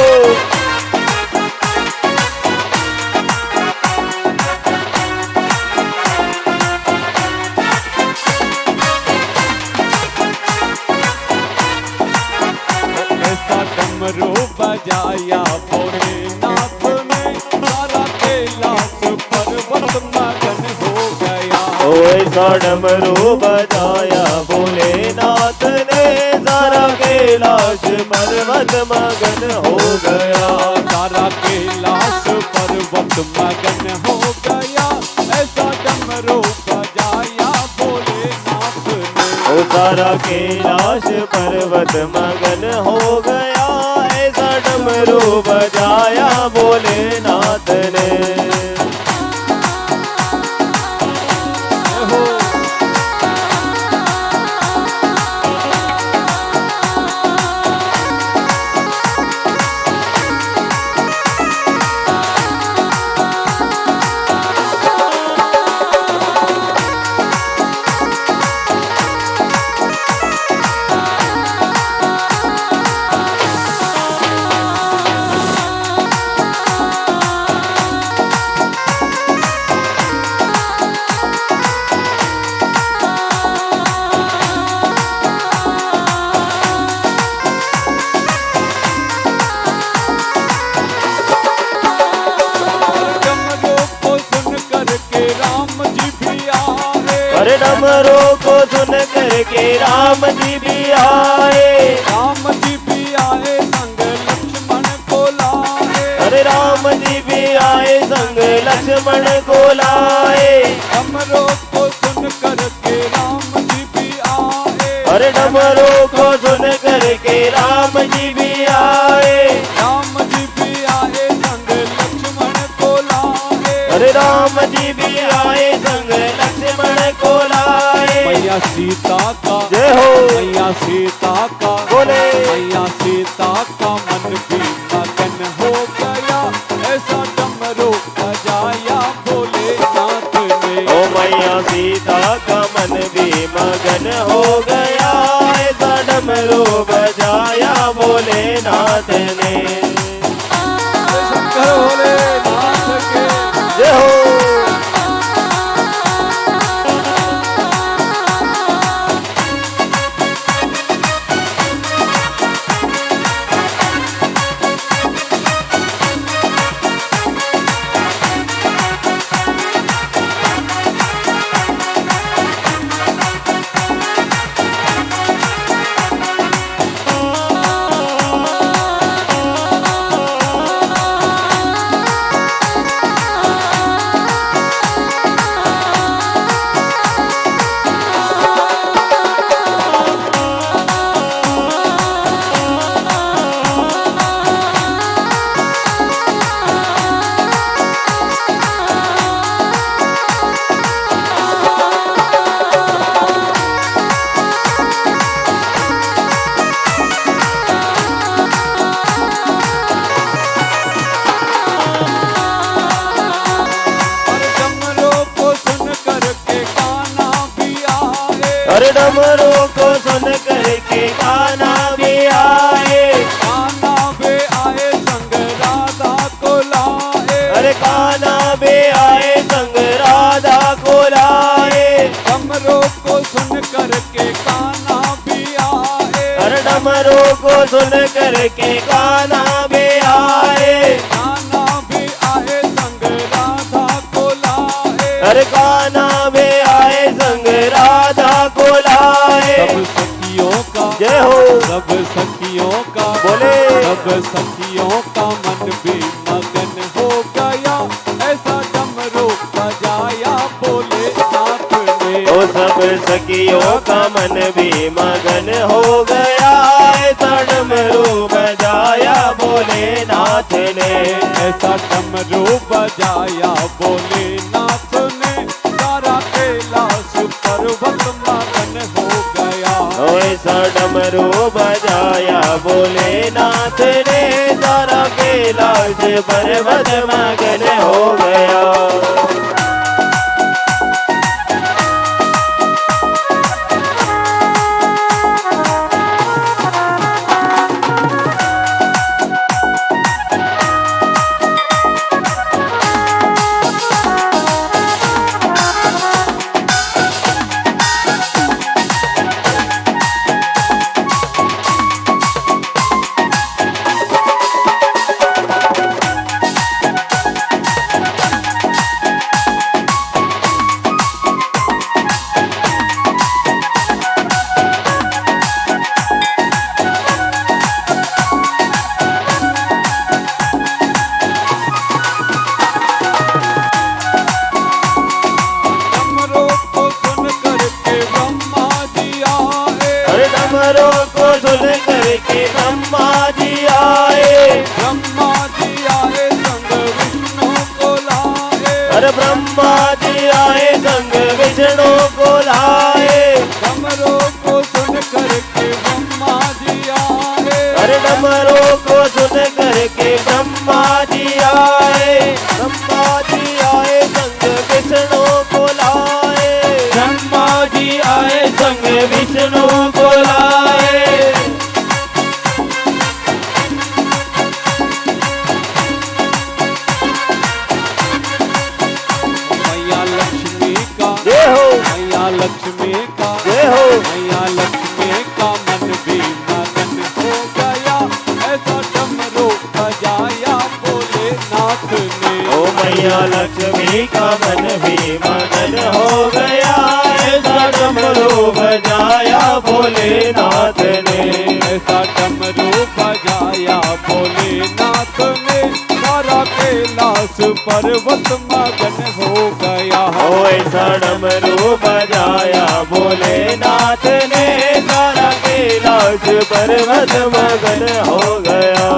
डमरू बजाया भोलेनाथ ने, सारा कैलाश पर्वत मगन हो गया। ऐसा डमरू बजाया भोलेनाथ ने, सारा कैलाश पर्वत मगन हो गया। सारा कैलाश पर्वत मगन हो गया। ऐसा डमरू बजाया भोलेनाथ ने, ओ सारा कैलाश पर्वत मगन हो गया। ऐसा डमरू बजाया भोलेनाथ ने। अरे डमरू को सुन करके राम जी भी आए। राम जी भी आए संग लक्ष्मण को लाए। अरे राम जी भी आए संग लक्ष्मण को लाए। डमरू को सुन करके राम जी भी आए। अरे डमरू को सुन करके राम जी भी आए। राम जी भी आए संग लक्ष्मण को लाए। अरे राम जी भी आए संग लक्ष्मण को लाए। मैया सीता का जय हो। मैया सीता का बोले। मैया सीता का मन भी मगन हो गया। ऐसा डमरू बजाया भोलेनाथ ने। ओ मैया सीता का मन भी मगन हो गया। ऐसा डमरू बजाया भोलेनाथ ने। शंकर भोलेनाथ के जय हो। डमरू को सुन करके कान्हा भी आए, कान्हा भी आए संग राधा को लाए, अरे कान्हा भी आए संग राधा को लाए, डमरू को सुन करके कान्हा भी आए, अरे डमरू को सुन करके कान्हा भी आए, कान्हा भी आए संग राधा को लाए, अरे कान्हा भी आए संग राधा को लाए। सब सखियों का जय हो। सब सखियों का बोले। सब सखियों का मन भी मगन हो गया, ऐसा डमरू बजाया बोले नाथ ने। ओ सब सखियों का मन भी मगन हो गया, ऐसा डमरू बजाया भोलेनाथ ने, ऐसा डमरू बजाया बोले नाथ ने, सारा कैलाश पर्वत मगन हो गया। ओ ऐसा डमरू बजाया भोलेनाथ ने, सारा कैलाश पर्वत मगन हो गया। डमरू को सुन करके ब्रह्मा जी आए, अरे डमरू को सुन करके ब्रह्मा जी आए, ब्रह्मा जी आए संग विष्णु को लाए, अरे ब्रह्मा जी आए संग विष्णु को लाए, डमरू को सुन करके ब्रह्मा जी आए, अरे डमरू को सुन करके ब्रह्मा जी आए, ब्रह्मा जी आए संग विष्णु को लाए, ब्रह्मा जी आए संग विष्णु को लाए। मैया लक्ष्मी का जय हो। मैया लक्ष्मी का जय हो। मैया लक्ष्मी का मन भी मगन हो गया, ऐसा डमरू बजाया बोले नाथ ने। ओ मैया लक्ष्मी का मन भी मगन हो गया, ऐसा डमरू बजाया भोलेनाथ ने, ऐसा डमरू बजाया भोलेनाथ ने, सारा कैलाश पर्वत मगन हो गया। ओ ऐसा डमरू बजाया भोलेनाथ ने, सारा कैलाश पर्वत मगन हो गया।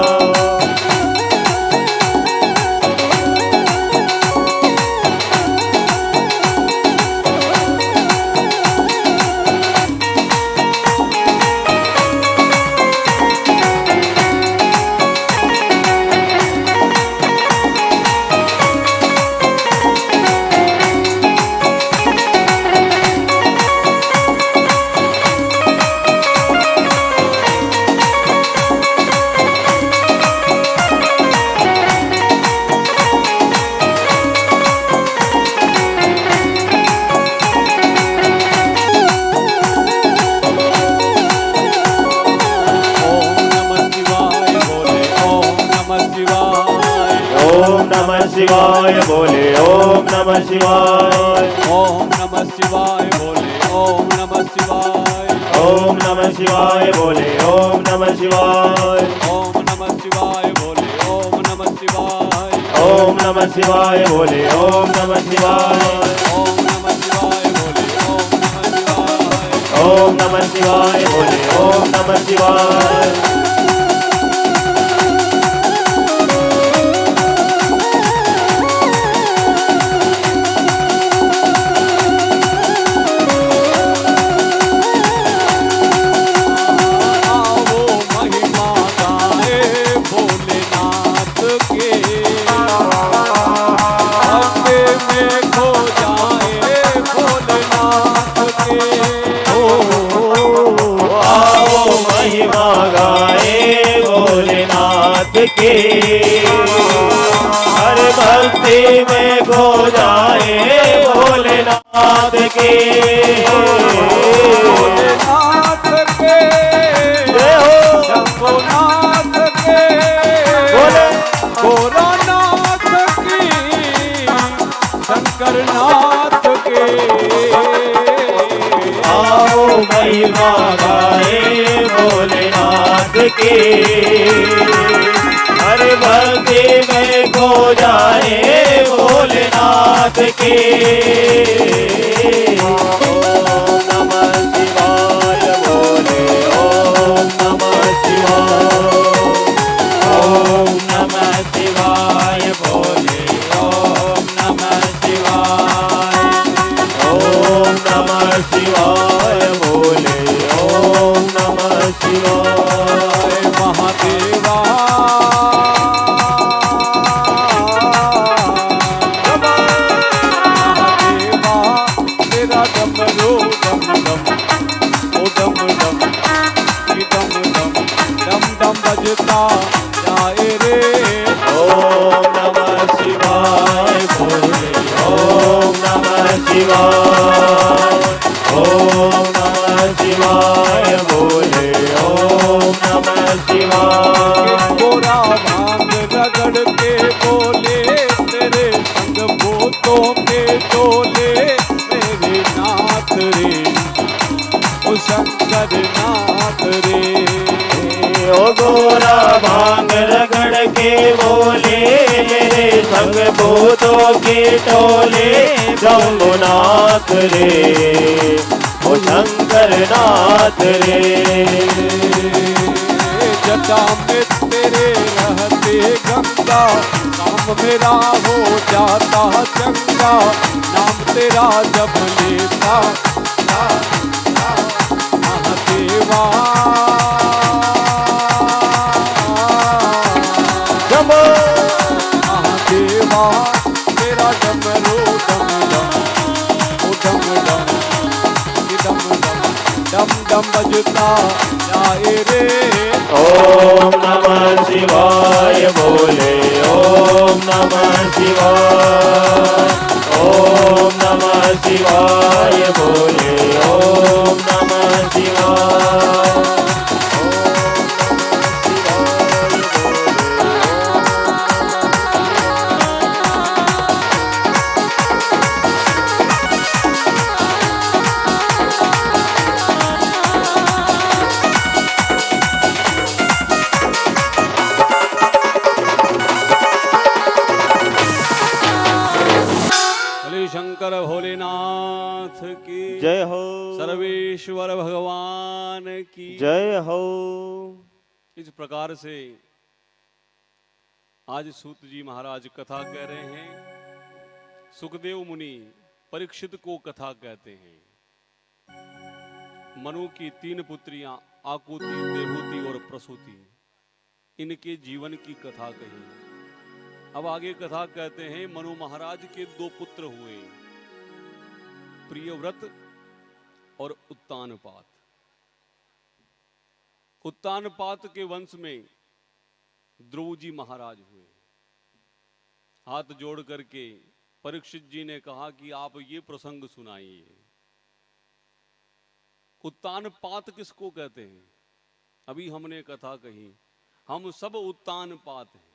शिवाय बोले ओम नमः शिवाय। ओम नमः शिवाय बोले ओम नमः शिवाय। ओम नमः शिवाय बोले ओम नमः शिवाय। ओम नमः शिवाय बोले ओम नमः शिवाय। ओम नमः शिवाय बोले ओम नमः शिवाय। ओम नमः शिवाय बोले ओम नमः शिवाय। ओम नमः शिवाय बोले ओम नमः शिवाय। में खो जाए भोलेनाथ के। भोलेनाथ के जय हो शंभुनाथ के बोले भोलानाथ की शंकरनाथ के। आओ महिमा गाए भोलेनाथ की। हर भक्ति में खो जाए भोलेनाथ के। ओम नमः शिवाय बोले ओम नमः शिवाय। ओम नमः शिवाय बोले ओम नमः शिवाय। ओम नमः शिवाय बोले ओम नमः शिवाय। महादेवा महादेवा तेरा डमरू डम डम ओ डम डम की डम डम डम डम बजता जाए रे। ओम नमः शिवाय बोले ओम नमः शिवाय। ओम नमः शिवाय बोले ओम नमः शिवाय। गोरा भांग रगड़ के बोले तेरे संग भूतों के टोले मेरे नाथ रे ओ शंकर नाथ रे। ओ गोरा भांग रगड़ के बोले मेरे संग भूतों के टोले शंभुनाथ रे ओ शंकर नाथ रे। जटा में तेरे रहते गंगा काम मेरा हो जाता चंगा नाम तेरा जब लेता महादेवा। जमो महादेवा तेरा डमरू डम डम ओ डम डम ये डम डम डम डम बजता जाए रे। ओम नमः शिवाय बोले ओम नमः शिवाय। ओम नमः शिवाय बोले ओम नमः शिवाय। भले शंकर भोलेनाथ की जय हो सर्वेश्वर भगवान की जय हो। इस प्रकार से आज सूत जी महाराज कथा कह रहे हैं। सुखदेव मुनि परीक्षित को कथा कहते हैं। मनु की 3 पुत्रियां आकुति, देवहूति और प्रसूति, इनके जीवन की कथा कही। अब आगे कथा कहते हैं। मनु महाराज के 2 पुत्र हुए, प्रियव्रत और उत्तानपात। उत्तानपात के वंश में ध्रुव जी महाराज हुए। हाथ जोड़ करके परीक्षित जी ने कहा कि आप ये प्रसंग सुनाइए। उत्तानपात किसको कहते हैं? अभी हमने कथा कही, हम सब उत्तानपात हैं।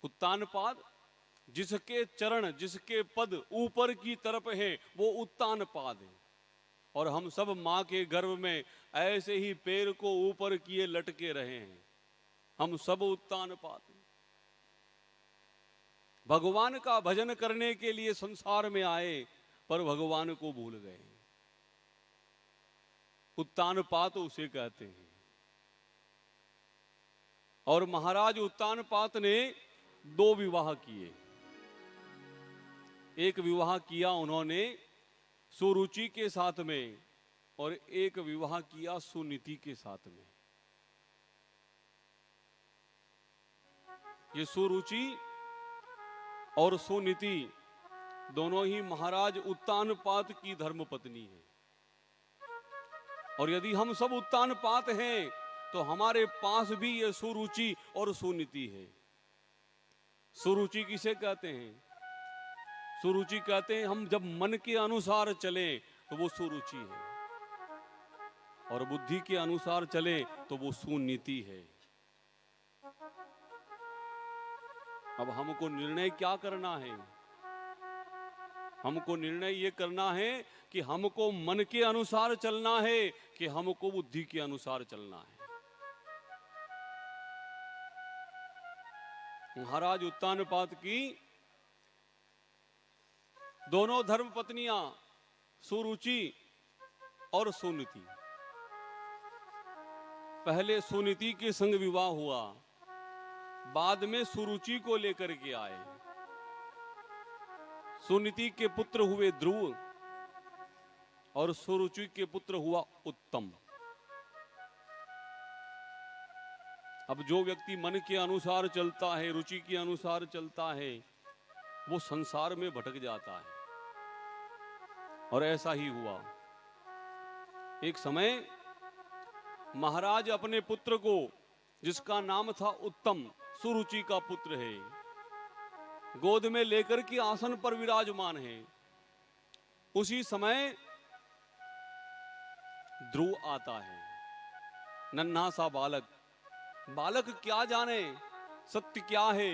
उत्तानपात जिसके चरण, जिसके पद ऊपर की तरफ है, वो उत्तानपाद है। और हम सब मां के गर्भ में ऐसे ही पैर को ऊपर किए लटके रहे हैं। हम सब उत्तानपाद हैं। भगवान का भजन करने के लिए संसार में आए, पर भगवान को भूल गए। उत्तानपात उसे कहते हैं। और महाराज उत्तानपात ने 2 विवाह किए। एक विवाह किया उन्होंने सुरुचि के साथ में, और एक विवाह किया सुनीति के साथ में। ये सुरुचि और सुनीति दोनों ही महाराज उत्तानपात की धर्मपत्नी है। और यदि हम सब उत्तानपात हैं तो हमारे पास भी ये सुरुचि और सुनीति है। सुरुचि किसे कहते हैं? सुरुचि कहते हैं हम जब मन के अनुसार चले तो वो सुरुचि है, और बुद्धि के अनुसार चले तो वो सुनीति है। अब हमको निर्णय क्या करना है? हमको निर्णय ये करना है कि हमको मन के अनुसार चलना है कि हमको बुद्धि के अनुसार चलना है। महाराज उत्तानपाद की दोनों धर्म पत्नियां सुरुचि और सुनीति, पहले सुनीति के संग विवाह हुआ, बाद में सुरुचि को लेकर के आए। सुनीति के पुत्र हुए ध्रुव और सुरुचि के पुत्र हुआ उत्तम। अब जो व्यक्ति मन के अनुसार चलता है, रुचि के अनुसार चलता है, वो संसार में भटक जाता है। और ऐसा ही हुआ। एक समय महाराज अपने पुत्र को, जिसका नाम था उत्तम, सुरुचि का पुत्र है, गोद में लेकर के आसन पर विराजमान है। उसी समय ध्रुव आता है, नन्हा सा बालक। बालक क्या जाने सत्य क्या है।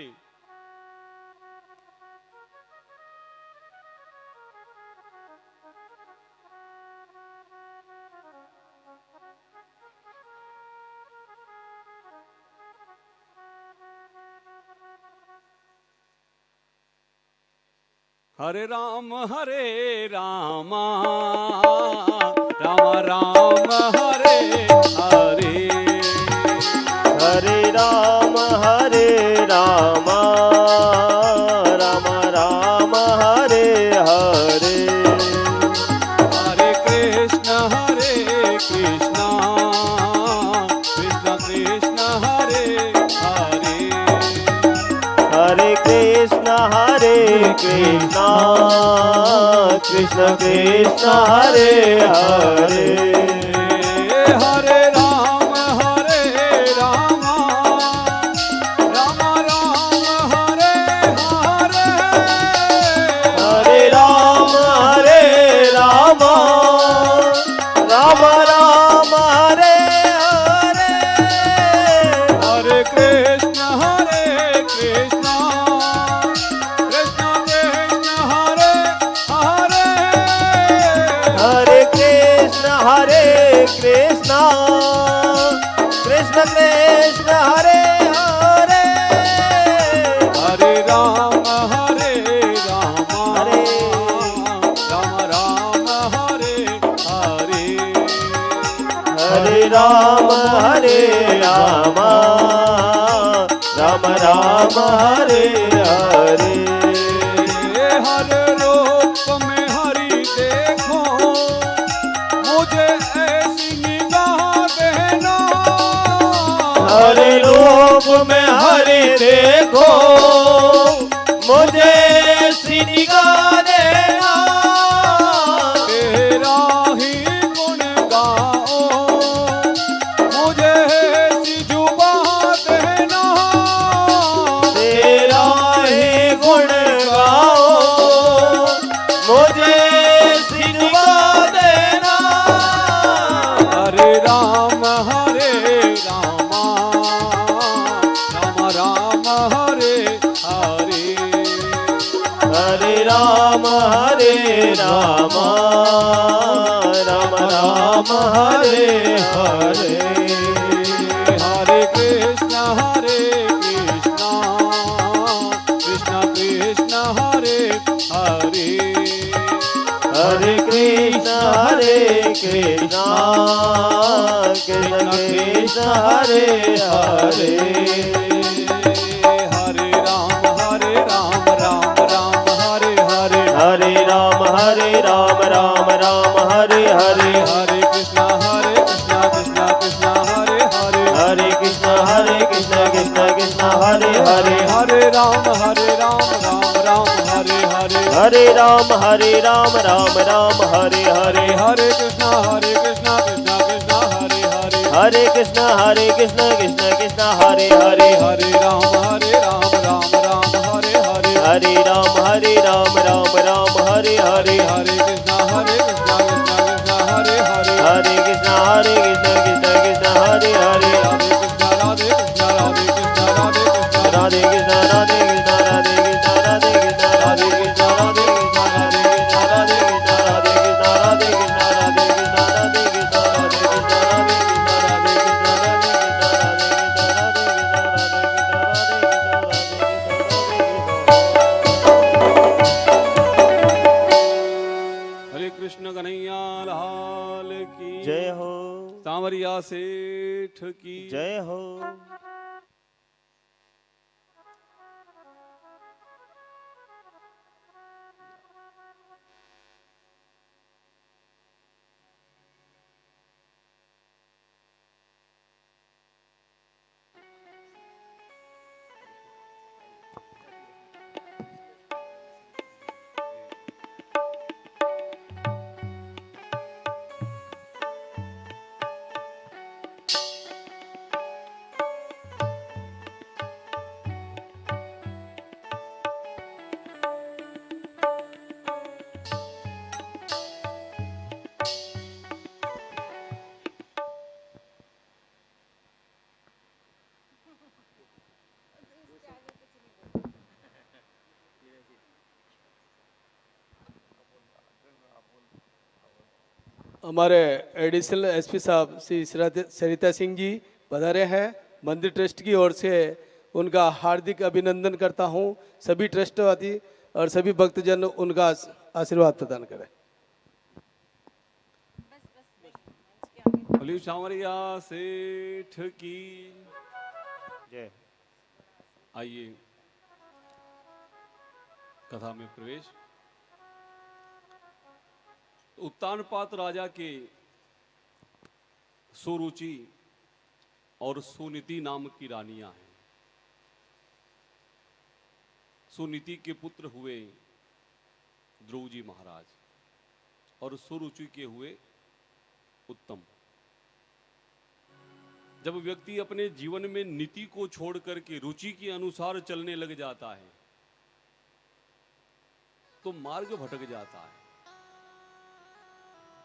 हरे राम रामा, राम राम हरे हरे, हरे रामा, राम राम हरे हरे, हरे कृष्ण कृष्ण, कृष्ण कृष्ण हरे हरे, हरे कृष्ण कृष्ण, कृष्ण कृष्ण हरे हरे, हरे राम रामा, राम राम हरे हरे, हरे राम रामा, राम राम हरे हरे, हरे कृष्ण कृष्ण, कृष्ण कृष्ण हरे हरे, हरे कृष्ण कृष्ण, कृष्ण कृष्ण हरे हरे, हरे राम रामा, हरे राम राम हरे हरे, हरे राम रामा, राम राम हरे हरे, हर रूप में हरि देखो, मुझे ऐसी निगाह देना, हरे रूप में हरि देखो, मुझे ऐसी निगाह देना, तेरा ही गुण गाओ, मुझे ऐसी जुबान देना, तेरा ही गुण गाओ, मुझे ऐसी निगाह देना, हरे राम रामा, राम राम हरे हरे, हरे राम रामा, राम राम हरे हरे, हरे कृष्ण कृष्ण, कृष्ण कृष्ण हरे हरे, हरे कृष्ण कृष्ण, कृष्ण कृष्ण हरे हरे, हरे राम राम राम हरे हरे, हरे राम राम हरे हरे, हरे कृष्ण कृष्ण कृष्ण हरे हरे, हरे कृष्ण कृष्ण कृष्ण हरे हरे, हरे राम राम राम हरे हरे, हरे राम राम हरे हरे, हरे कृष्ण कृष्ण कृष्ण हरे हरे, हरे कृष्ण कृष्ण कृष्ण हरे हरे, हरे राम राम राम हरे राम राम राम हरे हरे हरे कृष्णा कृष्णा कृष्णा हरे हरे हरे कृष्ण कृष्ण कृष्ण हरे हरे राधे कृष्णा राधे कृष्णा राधे कृष्णा राधे कृष्णा राधे कृष्ण राधे कृष्ण राधे कृष्ण राधे कृष्ण राधे कृष्ण राधे कृष्ण राधे कृष्ण राधे कृष्ण राधे कृष्ण राधे कृष्ण राधे कृष्ण राधे कृष्ण राधे कृष्ण राधे कृष्ण राधे कृष्ण राधे कृष्ण राधे कृष्ण राधे कृष्ण राधे कृष्ण राधे हरे कृष्ण कन्हैया लाल की जय हो सांवरिया सेठ की जय हो। हमारे एडिशनल एसपी साहब श्री सरिता सिंह जी पधारे हैं। मंदिर ट्रस्ट की ओर से उनका हार्दिक अभिनंदन करता हूं। सभी ट्रस्टवादी और सभी भक्तजन उनका आशीर्वाद प्रदान करें। बोलिए सांवरिया सेठ की जय। आइए कथा में प्रवेश। उत्तानपाद राजा के सुरुचि और सुनीति नाम की रानियां हैं। सुनीति के पुत्र हुए ध्रुव जी महाराज और सुरुचि के हुए उत्तम। जब व्यक्ति अपने जीवन में नीति को छोड़ करके रुचि के अनुसार चलने लग जाता है तो मार्ग भटक जाता है,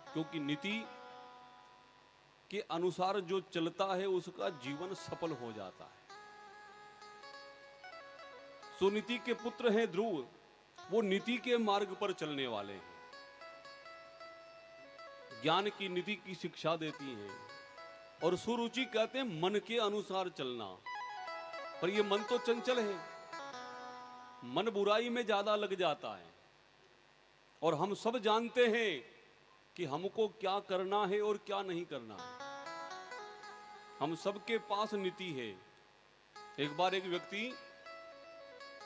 क्योंकि नीति के अनुसार जो चलता है उसका जीवन सफल हो जाता है। सुनीति के पुत्र हैं ध्रुव, वो नीति के मार्ग पर चलने वाले हैं। ज्ञान की नीति की शिक्षा देती हैं। और सुरुचि कहते हैं मन के अनुसार चलना, पर ये मन तो चंचल है, मन बुराई में ज्यादा लग जाता है। और हम सब जानते हैं कि हमको क्या करना है और क्या नहीं करना है। हम सबके पास नीति है। एक बार एक व्यक्ति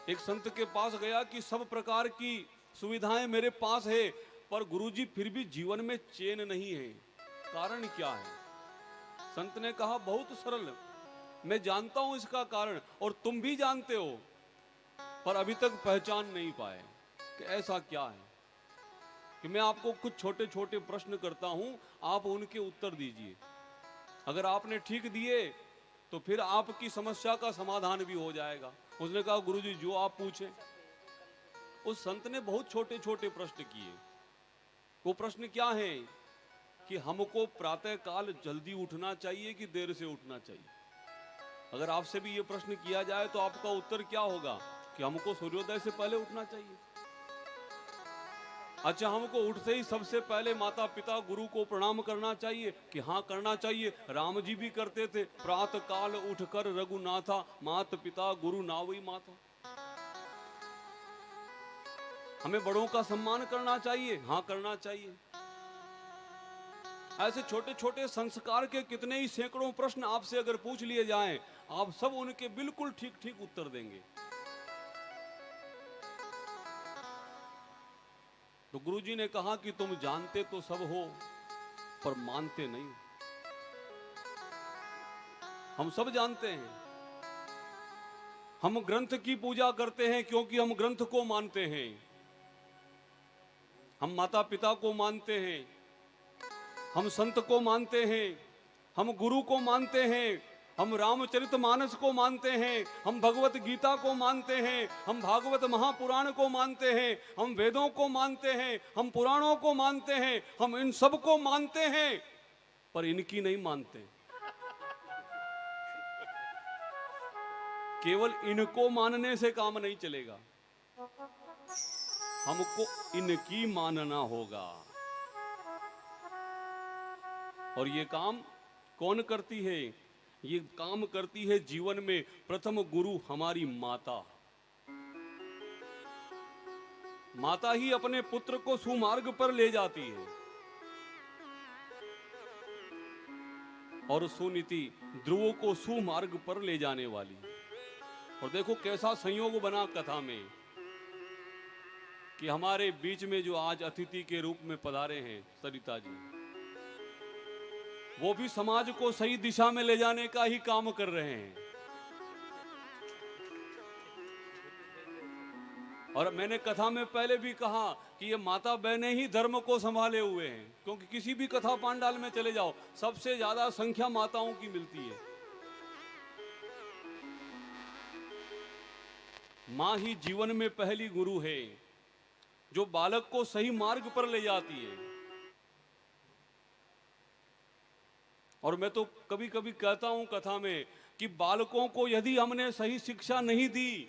एक संत के पास गया कि सब प्रकार की सुविधाएं मेरे पास है, पर गुरुजी फिर भी जीवन में चैन नहीं है, कारण क्या है? संत ने कहा बहुत सरल, मैं जानता हूं इसका कारण और तुम भी जानते हो, पर अभी तक पहचान नहीं पाए कि ऐसा क्या है। कि मैं आपको कुछ छोटे छोटे प्रश्न करता हूं, आप उनके उत्तर दीजिए। अगर आपने ठीक दिए तो फिर आपकी समस्या का समाधान भी हो जाएगा। उसने कहा गुरुजी जो आप पूछें। उस संत ने बहुत छोटे छोटे प्रश्न किए। वो प्रश्न क्या है कि हमको प्रातः काल जल्दी उठना चाहिए कि देर से उठना चाहिए? अगर आपसे भी ये प्रश्न किया जाए तो आपका उत्तर क्या होगा कि हमको सूर्योदय से पहले उठना चाहिए। अच्छा, हमको उठते ही सबसे पहले माता पिता गुरु को प्रणाम करना चाहिए कि हाँ करना चाहिए। राम जी भी करते थे, प्रातः काल उठकर रघुनाथा, माता पिता गुरु नावई माता। हमें बड़ों का सम्मान करना चाहिए, हाँ करना चाहिए। ऐसे छोटे छोटे संस्कार के कितने ही सैकड़ों प्रश्न आपसे अगर पूछ लिए जाएं, आप सब उनके बिल्कुल ठीक ठीक उत्तर देंगे। तो गुरुजी ने कहा कि तुम जानते तो सब हो पर मानते नहीं। हम सब जानते हैं, हम ग्रंथ की पूजा करते हैं क्योंकि हम ग्रंथ को मानते हैं। हम माता पिता को मानते हैं, हम संत को मानते हैं, हम गुरु को मानते हैं, हम रामचरितमानस को मानते हैं, हम भगवत गीता को मानते हैं, हम भागवत महापुराण को मानते हैं, हम वेदों को मानते हैं, हम पुराणों को मानते हैं, हम इन सब को मानते हैं, पर इनकी नहीं मानते। केवल इनको मानने से काम नहीं चलेगा, हमको इनकी मानना होगा। और ये काम कौन करती है? ये काम करती है जीवन में प्रथम गुरु हमारी माता। माता ही अपने पुत्र को सुमार्ग पर ले जाती है और सुनीति ध्रुव को सुमार्ग पर ले जाने वाली। और देखो कैसा संयोग बना कथा में कि हमारे बीच में जो आज अतिथि के रूप में पधारे हैं सरिता जी, वो भी समाज को सही दिशा में ले जाने का ही काम कर रहे हैं। और मैंने कथा में पहले भी कहा कि ये माता बहनें ही धर्म को संभाले हुए हैं, क्योंकि किसी भी कथा पांडाल में चले जाओ सबसे ज्यादा संख्या माताओं की मिलती है। मां ही जीवन में पहली गुरु है जो बालक को सही मार्ग पर ले जाती है। और मैं तो कभी कभी कहता हूं कथा में कि बालकों को यदि हमने सही शिक्षा नहीं दी,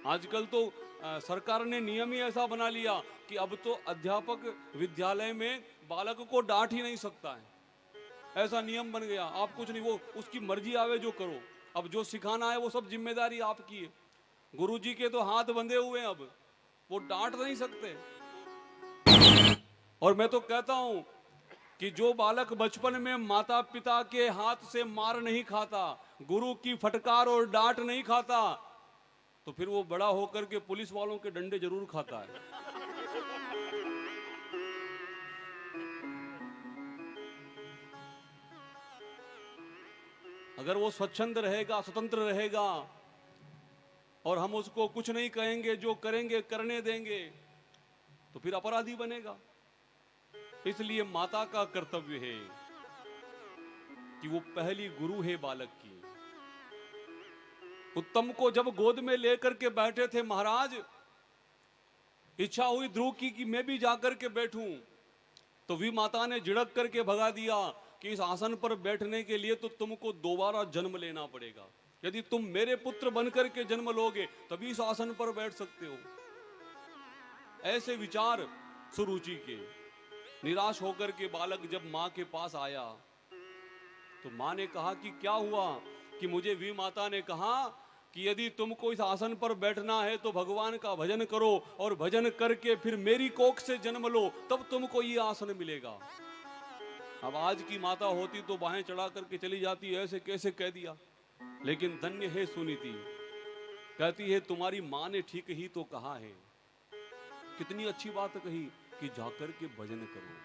आजकल तो सरकार ने नियम ही ऐसा बना लिया कि अब तो अध्यापक विद्यालय में बालक को डांट ही नहीं सकता है, ऐसा नियम बन गया। आप कुछ नहीं, वो उसकी मर्जी आवे जो करो, अब जो सिखाना है वो सब जिम्मेदारी आपकी है। गुरुजी के तो हाथ बंधे हुए हैं, अब वो डांट नहीं सकते। और मैं तो कहता हूं कि जो बालक बचपन में माता पिता के हाथ से मार नहीं खाता, गुरु की फटकार और डांट नहीं खाता, तो फिर वो बड़ा होकर के पुलिस वालों के डंडे जरूर खाता है। अगर वो स्वच्छंद रहेगा, स्वतंत्र रहेगा और हम उसको कुछ नहीं कहेंगे, जो करेंगे करने देंगे, तो फिर अपराधी बनेगा। इसलिए माता का कर्तव्य है कि वो पहली गुरु है बालक की। उत्तम को जब गोद में लेकर के बैठे थे महाराज, इच्छा हुई ध्रुव की कि मैं भी जाकर के बैठूं, तो भी माता ने झिड़क करके भगा दिया कि इस आसन पर बैठने के लिए तो तुमको दोबारा जन्म लेना पड़ेगा। यदि तुम मेरे पुत्र बनकर के जन्म लोगे तभी इस आसन पर बैठ सकते हो। ऐसे विचार सुरुचि के। निराश होकर के बालक जब मां के पास आया तो मां ने कहा कि क्या हुआ? कि मुझे वी माता ने कहा कि यदि तुमको इस आसन पर बैठना है तो भगवान का भजन करो और भजन करके फिर मेरी कोख से जन्म लो, तब तुमको ये आसन मिलेगा। अब आज की माता होती तो बाहें चढ़ा करके चली जाती, ऐसे कैसे कह दिया। लेकिन धन्य है सुनीति, कहती है तुम्हारी मां ने ठीक ही तो कहा है। कितनी अच्छी बात कही कि जाकर के भजन करो।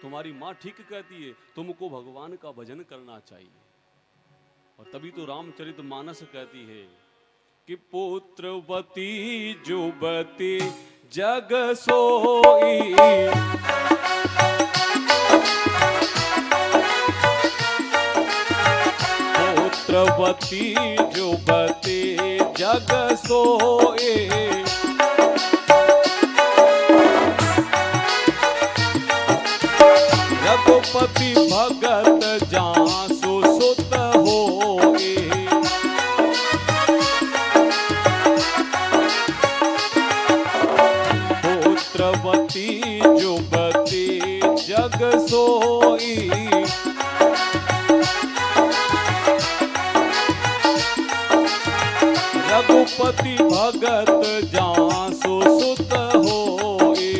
तुम्हारी मां ठीक कहती है, तुमको भगवान का भजन करना चाहिए। और तभी तो रामचरितमानस कहती है कि पुत्रवती जुबती जग सोई, पुत्रवती जुबती जग सोई, रघुपति भगत जासु सुत होए, पुत्रवती जुबती जग सोई, रघुपति भगत जासु सुत होए।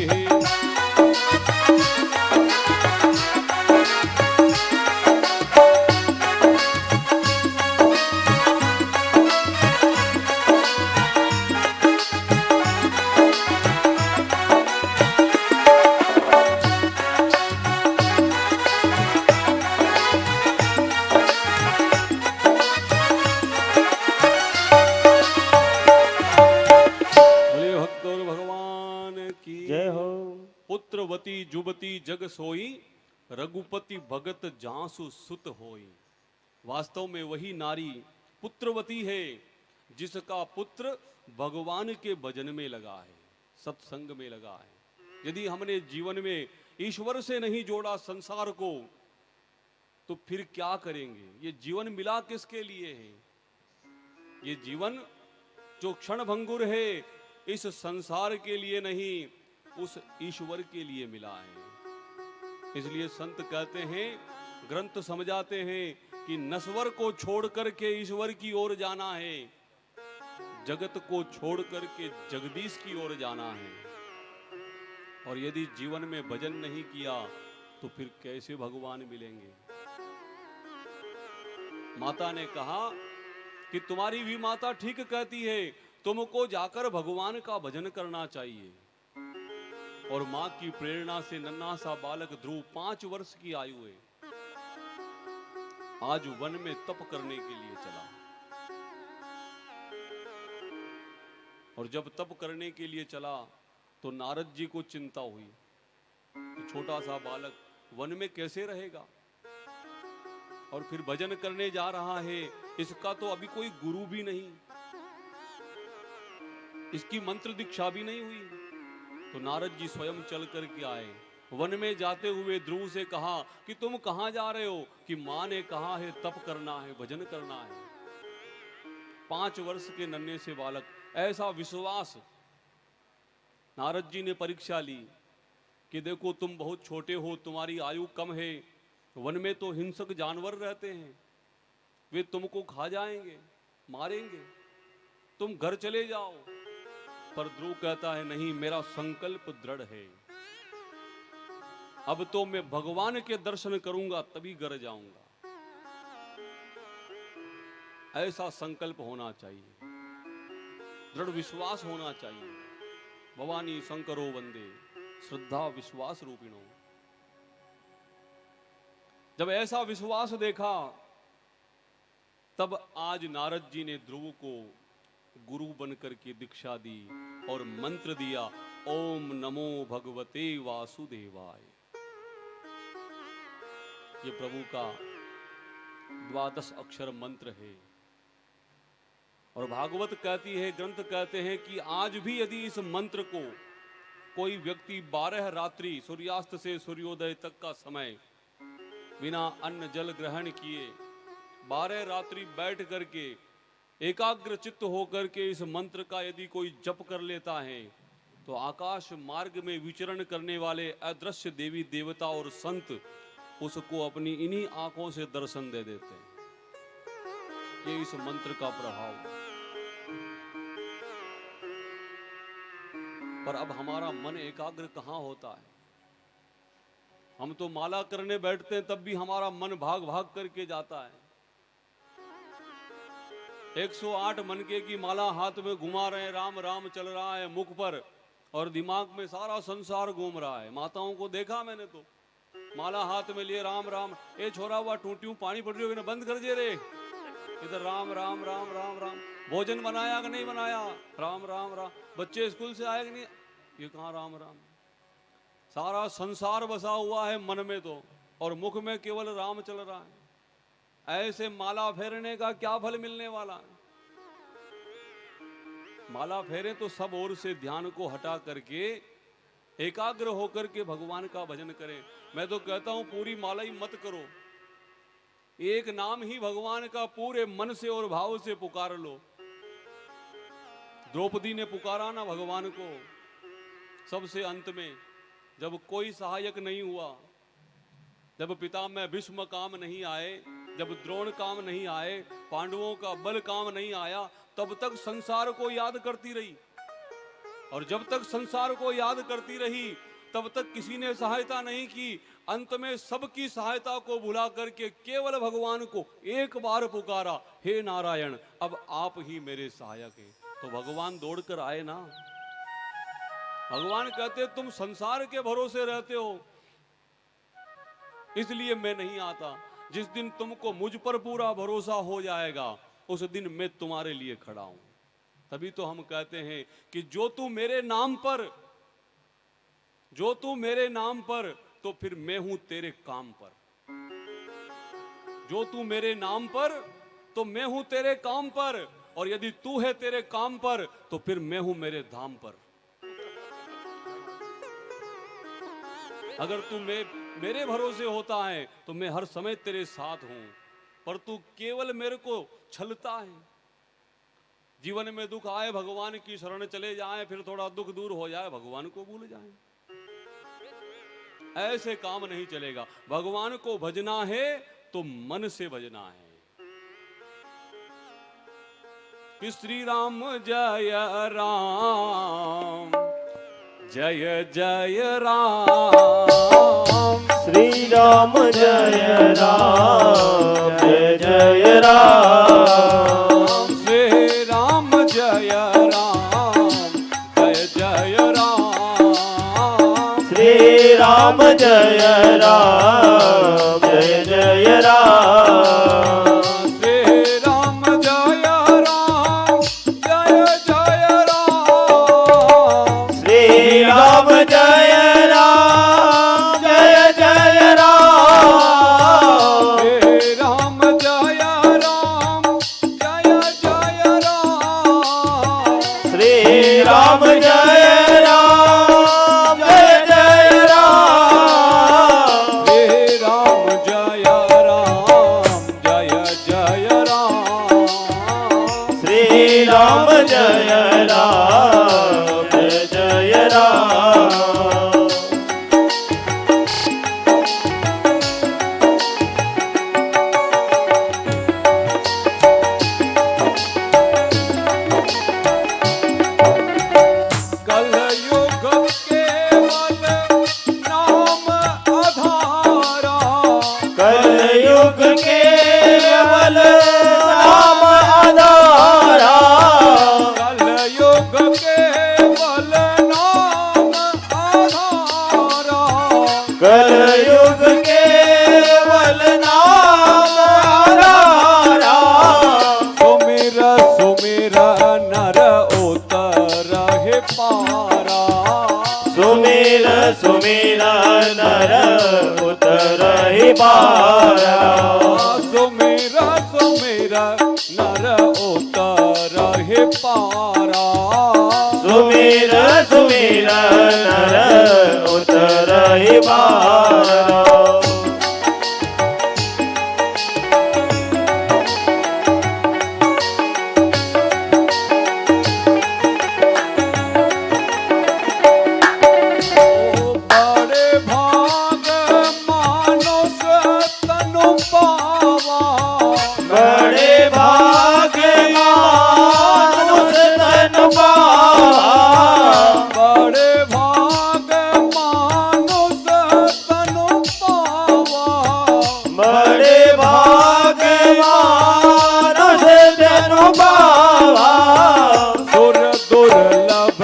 पुत्रवती जुबती जग सोई, रघुपति भगत जासु सुत होई। वास्तव में वही नारी पुत्रवती है जिसका पुत्र भगवान के भजन में लगा है, सत्संग में लगा है। यदि हमने जीवन में ईश्वर से नहीं जोड़ा संसार को, तो फिर क्या करेंगे? ये जीवन मिला किसके लिए है? ये जीवन जो क्षण भंगुर है, इस संसार के लिए नहीं, उस ईश्वर के लिए मिला है। इसलिए संत कहते हैं, ग्रंथ समझाते हैं कि नश्वर को छोड़ करके ईश्वर की ओर जाना है, जगत को छोड़ करके जगदीश की ओर जाना है। और यदि जीवन में भजन नहीं किया तो फिर कैसे भगवान मिलेंगे? माता ने कहा कि तुम्हारी भी माता ठीक कहती है, तुमको जाकर भगवान का भजन करना चाहिए। और मां की प्रेरणा से नन्हा सा बालक ध्रुव 5 वर्ष की आयु है, आज वन में तप करने के लिए चला। और जब तप करने के लिए चला तो नारद जी को चिंता हुई कि छोटा सा बालक वन में कैसे रहेगा, और फिर भजन करने जा रहा है, इसका तो अभी कोई गुरु भी नहीं, इसकी मंत्र दीक्षा भी नहीं हुई। तो नारद जी स्वयं चल करके आए। वन में जाते हुए ध्रुव से कहा कि तुम कहां जा रहे हो? कि मां ने कहा है तप करना है, भजन करना है। 5 वर्ष के नन्हे से बालक, ऐसा विश्वास। नारद जी ने परीक्षा ली कि देखो तुम बहुत छोटे हो, तुम्हारी आयु कम है, वन में तो हिंसक जानवर रहते हैं, वे तुमको खा जाएंगे, मारेंगे, तुम घर चले जाओ। पर ध्रुव कहता है नहीं, मेरा संकल्प दृढ़ है, अब तो मैं भगवान के दर्शन करूंगा तभी घर जाऊंगा। ऐसा संकल्प होना चाहिए, दृढ़ विश्वास होना चाहिए। भवानी शंकरो वंदे श्रद्धा विश्वास रूपिणो। जब ऐसा विश्वास देखा, तब आज नारद जी ने ध्रुव को गुरु बनकर के दीक्षा दी और मंत्र दिया, ओम नमो भगवते वासुदेवाय। ये प्रभु का 12 अक्षर मंत्र है। और भागवत कहती है, ग्रंथ कहते हैं कि आज भी यदि इस मंत्र को कोई व्यक्ति 12 रात्रि सूर्यास्त से सूर्योदय तक का समय बिना अन्न जल ग्रहण किए 12 रात्रि बैठ करके एकाग्र चित्त होकर के इस मंत्र का यदि कोई जप कर लेता है, तो आकाश मार्ग में विचरण करने वाले अदृश्य देवी देवता और संत उसको अपनी इन्हीं आंखों से दर्शन दे देते हैं। ये इस मंत्र का प्रभाव। पर अब हमारा मन एकाग्र कहां होता है? हम तो माला करने बैठते हैं तब भी हमारा मन भाग भाग करके जाता है। 108 मनके की माला हाथ में घुमा रहे हैं, राम राम चल रहा है मुख पर, और दिमाग में सारा संसार घूम रहा है। माताओं को देखा मैंने, तो माला हाथ में लिए राम राम, ए छोरा हुआ टूटियों पानी पड़ रही हो, बंद कर दे रे, इधर राम राम राम राम राम। भोजन बनाया कि नहीं बनाया, राम राम राम। बच्चे स्कूल से आए कि नहीं, ये कहाँ राम राम। सारा संसार बसा हुआ है मन में तो, और मुख में केवल राम चल रहा है। ऐसे माला फेरने का क्या फल मिलने वाला है? माला फेरे तो सब ओर से ध्यान को हटा करके एकाग्र होकर के भगवान का भजन करें। मैं तो कहता हूं पूरी माला ही मत करो, एक नाम ही भगवान का पूरे मन से और भाव से पुकार लो। द्रौपदी ने पुकारा ना भगवान को, सबसे अंत में जब कोई सहायक नहीं हुआ, जब पितामह भीष्म काम नहीं आए, जब द्रोण काम नहीं आए, पांडवों का बल काम नहीं आया, तब तक संसार को याद करती रही। और जब तक संसार को याद करती रही तब तक किसी ने सहायता नहीं की। अंत में सबकी सहायता को भुला करके केवल भगवान को एक बार पुकारा, हे नारायण अब आप ही मेरे सहायक हैं। तो भगवान दौड़कर आए ना। भगवान कहते तुम संसार के भरोसे रहते हो, इसलिए मैं नहीं आता। जिस दिन तुमको मुझ पर पूरा भरोसा हो जाएगा उस दिन मैं तुम्हारे लिए खड़ा हूं। तभी तो हम कहते हैं कि जो तू मेरे नाम पर जो तू मेरे नाम पर तो फिर मैं हूं तेरे काम पर। जो तू मेरे नाम पर तो मैं हूं तेरे काम पर, और यदि तू है तेरे काम पर तो फिर मैं हूं मेरे धाम पर। अगर तू मेरे भरोसे होता है तो मैं हर समय तेरे साथ हूं, पर तू केवल मेरे को छलता है। जीवन में दुख आए भगवान की शरण चले जाएं, फिर थोड़ा दुख दूर हो जाए भगवान को भूल जाएं। ऐसे काम नहीं चलेगा। भगवान को भजना है तो मन से भजना है। कि श्री राम जय राम, जय जय राम। श्री राम जय राम, जय जय राम। श्री राम जय राम, जय जय राम। श्री राम जय राम, जय जय राम। श्री राम जय राम, जय जय राम। श्री राम जय राम, जय जय राम। श्री राम जय राम, जय जय राम। श्री राम जय राम, जय जय राम। श्री राम जय राम, जय जय राम। श्री राम जय राम, जय जय राम। कलयुग केवल नाम आधारा। कलयुग केवल नाम आधारा। कलयुग केवल नाम आधारा। कलयुग केवल नाम आधारा। सुमिर सुमिर नर उतर है पारा। सुमिर सुमिर नर उतरहि पारा। सुमिर सुमिर नर उतर है पारा। सुमिर सुमिर नर उतरहि पारा। बड़े भाग मानुष तनु पावा। बड़े भाग मानुष तन पावा। बड़े भाग मानुष तनु पावा। बड़े भाग मानुष तन पावा। सुर दुर्लभ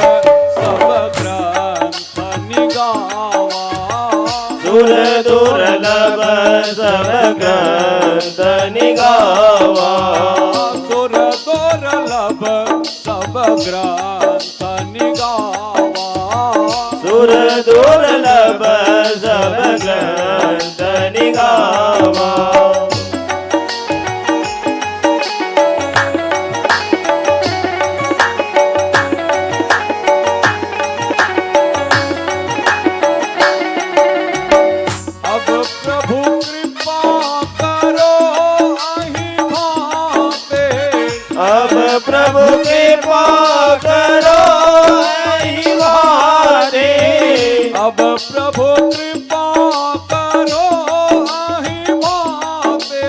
सब ग्रंथ निगावा। सुर दुर्लभ सब ग्रंथ निगावा। सुर दुर्लभ सब ग्रंथ निगावा। सुर दुर्लभ सब ग्रंथ निगावा। अब प्रभु कृपा करो अहि भाते। अब प्रभु कृपा करो अहि भाते। अब प्रभु कृपा करो अहि भाते।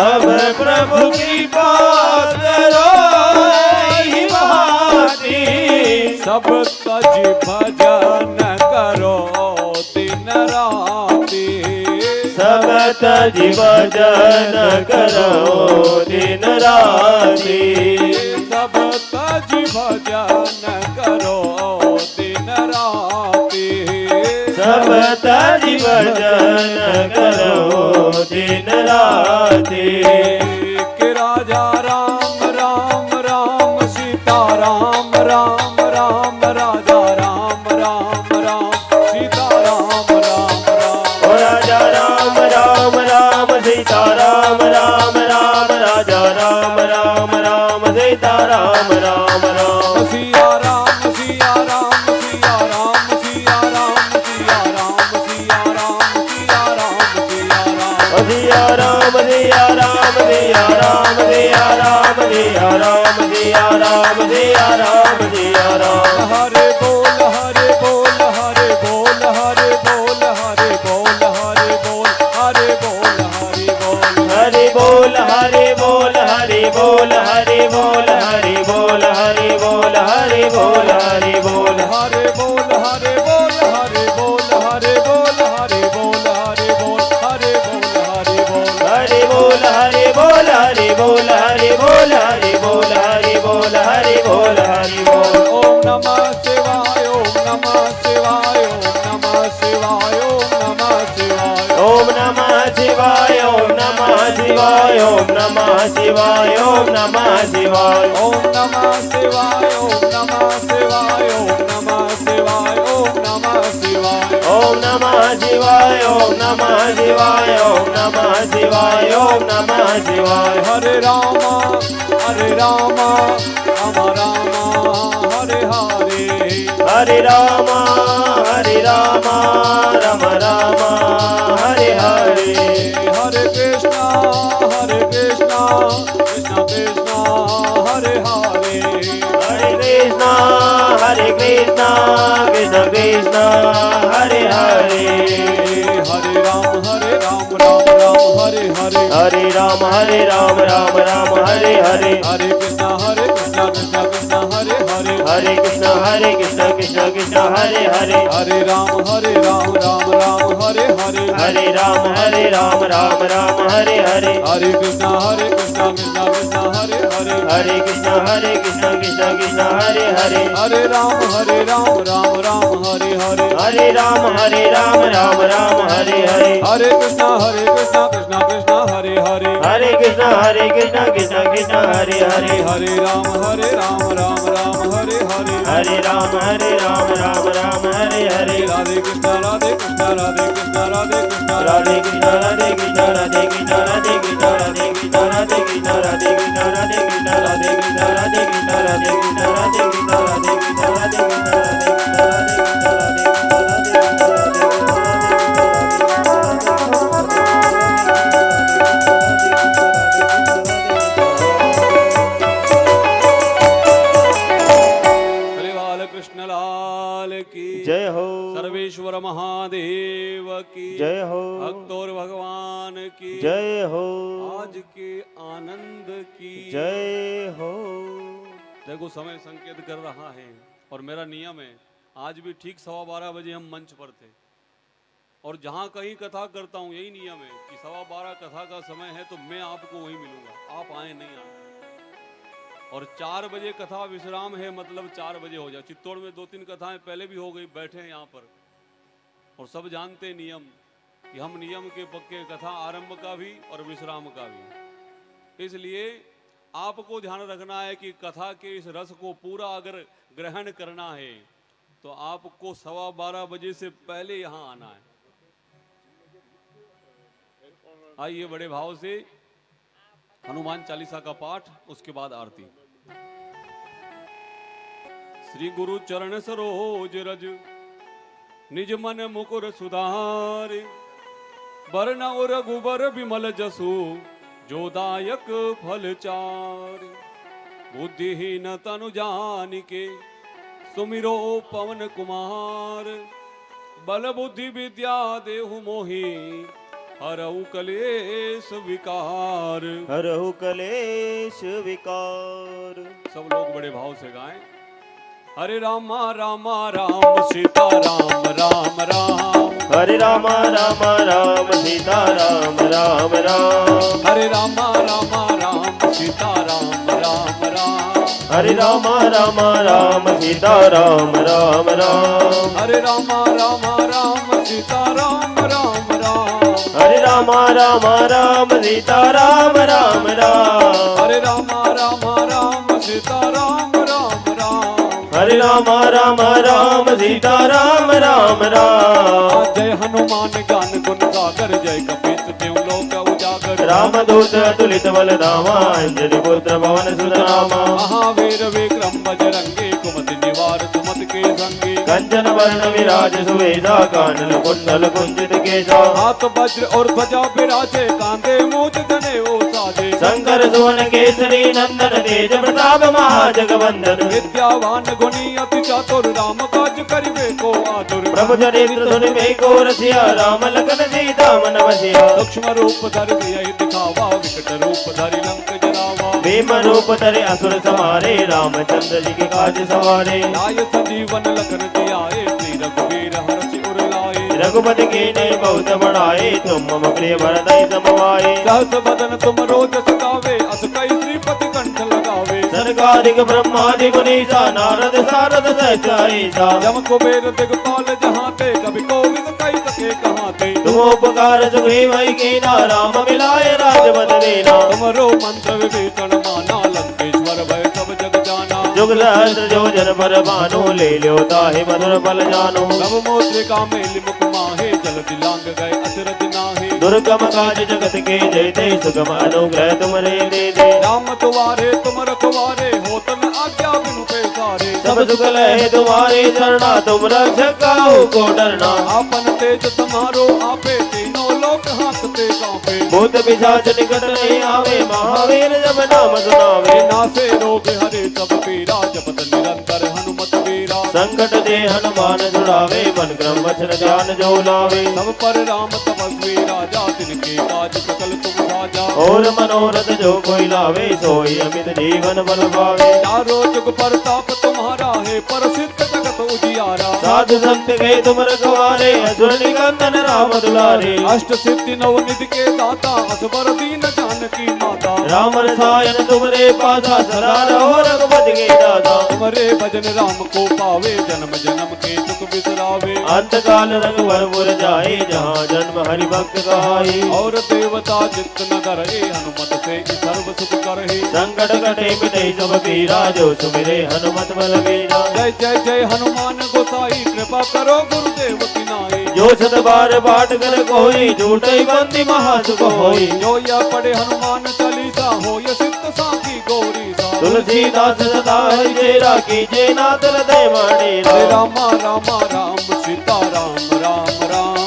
अब प्रभु कृपा करो अहि भाते। सब तज भजन करो दिन राति। सब तज भजन करो दिन राति। सब तज भजन करो दिन राति। सब तज भजन करो दिन राति। कि राजा राम राम राम सीता राम राम राम राजा राम राम राम। सीता राम राम राम सिया राम सिया राम सिया राम सिया राम सिया राम सिया राम सिया राम सिया राम सिया राम सिया राम सिया राम सिया राम सिया राम सिया राम सिया राम सिया राम हरे बोल हरे बोल हरे बोल हरे बोल हरे बोल हरे बोल हरे बोल हरे बोल हरि बोल हरि बोल हरि बोल हरि बोल हरि बोल हरि बोल हरि बोल हरि बोल हरे बोल हरे बोल हरे बोल हरे बोल हरे बोल हरे बोल हरे बोल हरे बोल हरि बोल हरि बोल हरि बोल हरि बोल हरि बोल हरि बोल ओम नमः शिवाय ओम नमः शिवाय ओम नमः शिवाय ओम नमः शिवाय ओम नमः शिवाय ओम नमः शिवाय ओम नमः शिवाय ओम नमः शिवाय ओम नमः शिवाय ओम नमः शिवाय ओम नमः शिवाय ओम नमः शिवाय ओम नमः शिवाय ओम नमः शिवाय ओम नमः शिवाय ओम नमः शिवाय हरे राम राम राम हरे हरे हरे राम राम राम हरे हरे हरे कृष्णा कृष्णा कृष्णा हरे हरे हरे कृष्णा कृष्ण कृष्ण हरे हरे हरे राम राम राम हरे हरे हरे राम राम राम हरे हरे हरे कृष्णा कृष्णा कृष्णा हरे हरे हरे कृष्ण कृष्ण कृष्ण हरे हरे हरे राम हरे हरे हरे राम राम हरे हरे हरे कृष्णा कृष्णा कृष्णा हरे हरे हरे कृष्ण कृष्ण कृष्ण हरे हरे हरे राम हरे राम हरे हरे हरे राम राम हरे हरे हरे कृष्णा कृष्णा कृष्णा हरे हरे हरे कृष्ण कृष्ण कृष्ण हरे हरे हरे राम हरे राम हरे हरे हरे राम राम हरे हरे राधे कृष्णा राधे कृष्णा राधे कृष्णा राधे कृष्णा राधे कृष्ण राधे कृष्ण राधे कृष्ण राधे कृष्ण राधे कृष्ण राधे कृष्ण राधे कृष्ण राधे कृष्ण राधे कृष्ण राधे कृष्ण राधे कृष्ण राधे कृष्ण राधे कृष्ण राधे कृष्ण कृष्णलाल की जय हो सर्वेश्वर महादेव की जय हो भक्तोर भगवान की जय हो आज के आनंद की जय हो। देखो समय संकेत कर रहा है और मेरा नियम है आज भी ठीक 12:15 बजे हम मंच पर थे और जहाँ कहीं कथा करता हूँ यही नियम है कि 12:15 कथा का समय है तो मैं आपको वहीं मिलूंगा, आप आए नहीं आए। और 4 बजे कथा विश्राम है, मतलब 4 बजे हो जाए। चित्तौड़ में 2-3 कथाएं पहले भी हो गई, बैठे हैं यहाँ पर और सब जानते हैं नियम कि हम नियम के पक्के, कथा आरंभ का भी और विश्राम का भी। इसलिए आपको ध्यान रखना है कि कथा के इस रस को पूरा अगर ग्रहण करना है तो आपको 12:15 बजे से पहले यहाँ आना है। आइए बड़े भाव से हनुमान चालीसा का पाठ, उसके बाद आरती। श्री गुरु चरण सरोज रज निज मन मुकुर सुधार, वरन और रघुबर विमल जसु जो दायक फल चार। बुद्धिहीन तनु जानिके सुमिरो पवन कुमार, बल बुद्धि विद्या देहु मोहि हरऊ कलेश विकार। हरऊ कलेश विकार। सब लोग बड़े भाव से गाएं। हरे रामा रामा राम सीता राम राम राम, हरे रामा रामा राम सीता राम राम राम, हरे रामा रामा राम सीता राम राम राम, हरे रामा रामा राम सीता राम राम राम, हरे रामा रामा राम सीता राम राम राम, हरे रामा रामा राम सीता राम राम राम, हरे रामा रामा राम सीता राम राम राम, हरे रामा रामा राम सीता राम राम राम। जय हनुमान ज्ञान गुण सागर, जय कपीस तिहु लोक उजागर, रामदूत अतुलित बलधामा अंजनी पुत्र पवन सुत नामा महावीर विक्रम बजरंगी कुमति निवार सुमति के संगी कंचन वर्ण विराज सुवेशा कानन कुंडल कुंजित केशा हाथ वज्र और ध्वजा विराजे कांधे मूछ धने ओ साजे शंकर सुवन केसरी नंदन तेज प्रताप महाजगवंदन विद्यावान गुणी अति चातुर राम काज करिबे को आतुर प्रभु चरित्र धुनि में को रसिया राम लखन सीता मन बसिया सूक्ष्म रूप धरि सियहि दिखावा विकट रूप धरि लंक जरावा भीम रूप धरे असुर समारे रामचंद्र जी के काज सवारे लाय संजीवन लखन जियाए श्री रघुवीर हर्षि उर लाए रघुपति के नए बहुत बढ़ाए तुम मम प्रिय भरदई समवाए सहस बदन तुम रोज सगावे अस कई श्रीपति कंठ लगावे सरकारिक ब्रह्मादि गुनीसा नारद सारद सहसा जम कुबेर दिगपाल जहाते कभी कोविद कई सके कहाते तुम उपकार सुग्रीव कीना राम मिलाए राजपद देना तुमरो मंत्र विभीषण माना लंकेश्वर भय सब जग जाना जुग सहस्र जो जन पर भानु ले लो ताहि मधुर बल जानो नव मोद्रिका मेलि मुख माहे जल दिलांग गए अचरज नाहे दुर्गम काज जगत के जयते सुगम अनुग्रह तुमरे दे दे राम तुम्हारे तुम रखवारे होत न आज्ञा बिनु पैसारे सब सुख लहे तुम्हारी शरणा तुम रक्षक काहू को डरना आपन तेज तुम्हारो आपे तीनों लोक हांकते कांपे भूत पिशाच निकट नहीं आवे महावीर जब नाम सुनावे नासे रोग हरे सब पीरा जपत निरंतर हनुमत वीरा संकट दे हनुमान छुड़ावे मन क्रम वचन ध्यान जो लावे सब पर राम तपस्वी राजा तिनके काज सकल तुम साजा और मनोरथ जो कोई लावे सोई अमित जीवन बल पावे चारों जुग परताप तुम्हारा है प्रसिद्ध जगत उजियारा साधु संत के तुम रखवारे असुर निकंदन राम दुलारे अष्ट सिद्धि नव निधि के दाता असबर दीन जानकी माता राम रसायन तुमरे पासा सदा रहो रघुपति के दाता तुम्हारे भजन राम को पावे जन्म जन्म के दुख बिसरावे अंत काल रघुवर पुर जाए जहाँ जन्म हरि भक्त कहाई और देवता जित न करे हनुमत से सर्व सुख करे संकट कटे मिटे सब पीरा जो सुमिरे हनुमत बलवीरा जय जय जय हनुमान गोसाई कृपा करो गुरुदेव की नाई जो सत बार बाट कर कोई झूठे बंदी महासुख होई जो यह पढ़े हनुमान चालीसा हो यह सिद्ध साखी गौरी सा तुलसीदास सदा हरि चेरा कीजे नाथ हृदय माडेरा हरे रामा रामा राम सीता राम राम राम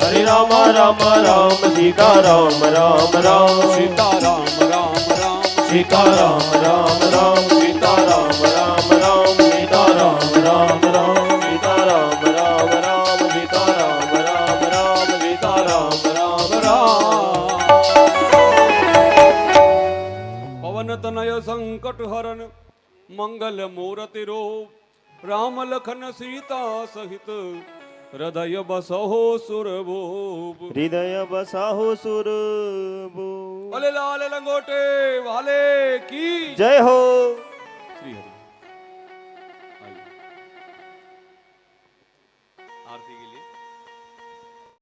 हरे रामा राम राम सीता राम राम राम सीता राम राम राम सीता राम राम राम सीता राम राम राम सीता राम राम राम सीता राम राम राम सीता राम राम राम सीता राम राम राम पवन तनय संकट हरन मंगल मूर्ति रूप राम लखन सीता सहित हृदय बसहो सुरभूप हृदय बसाहो सुर भोले लाल लंगोटे वाले की जय हो।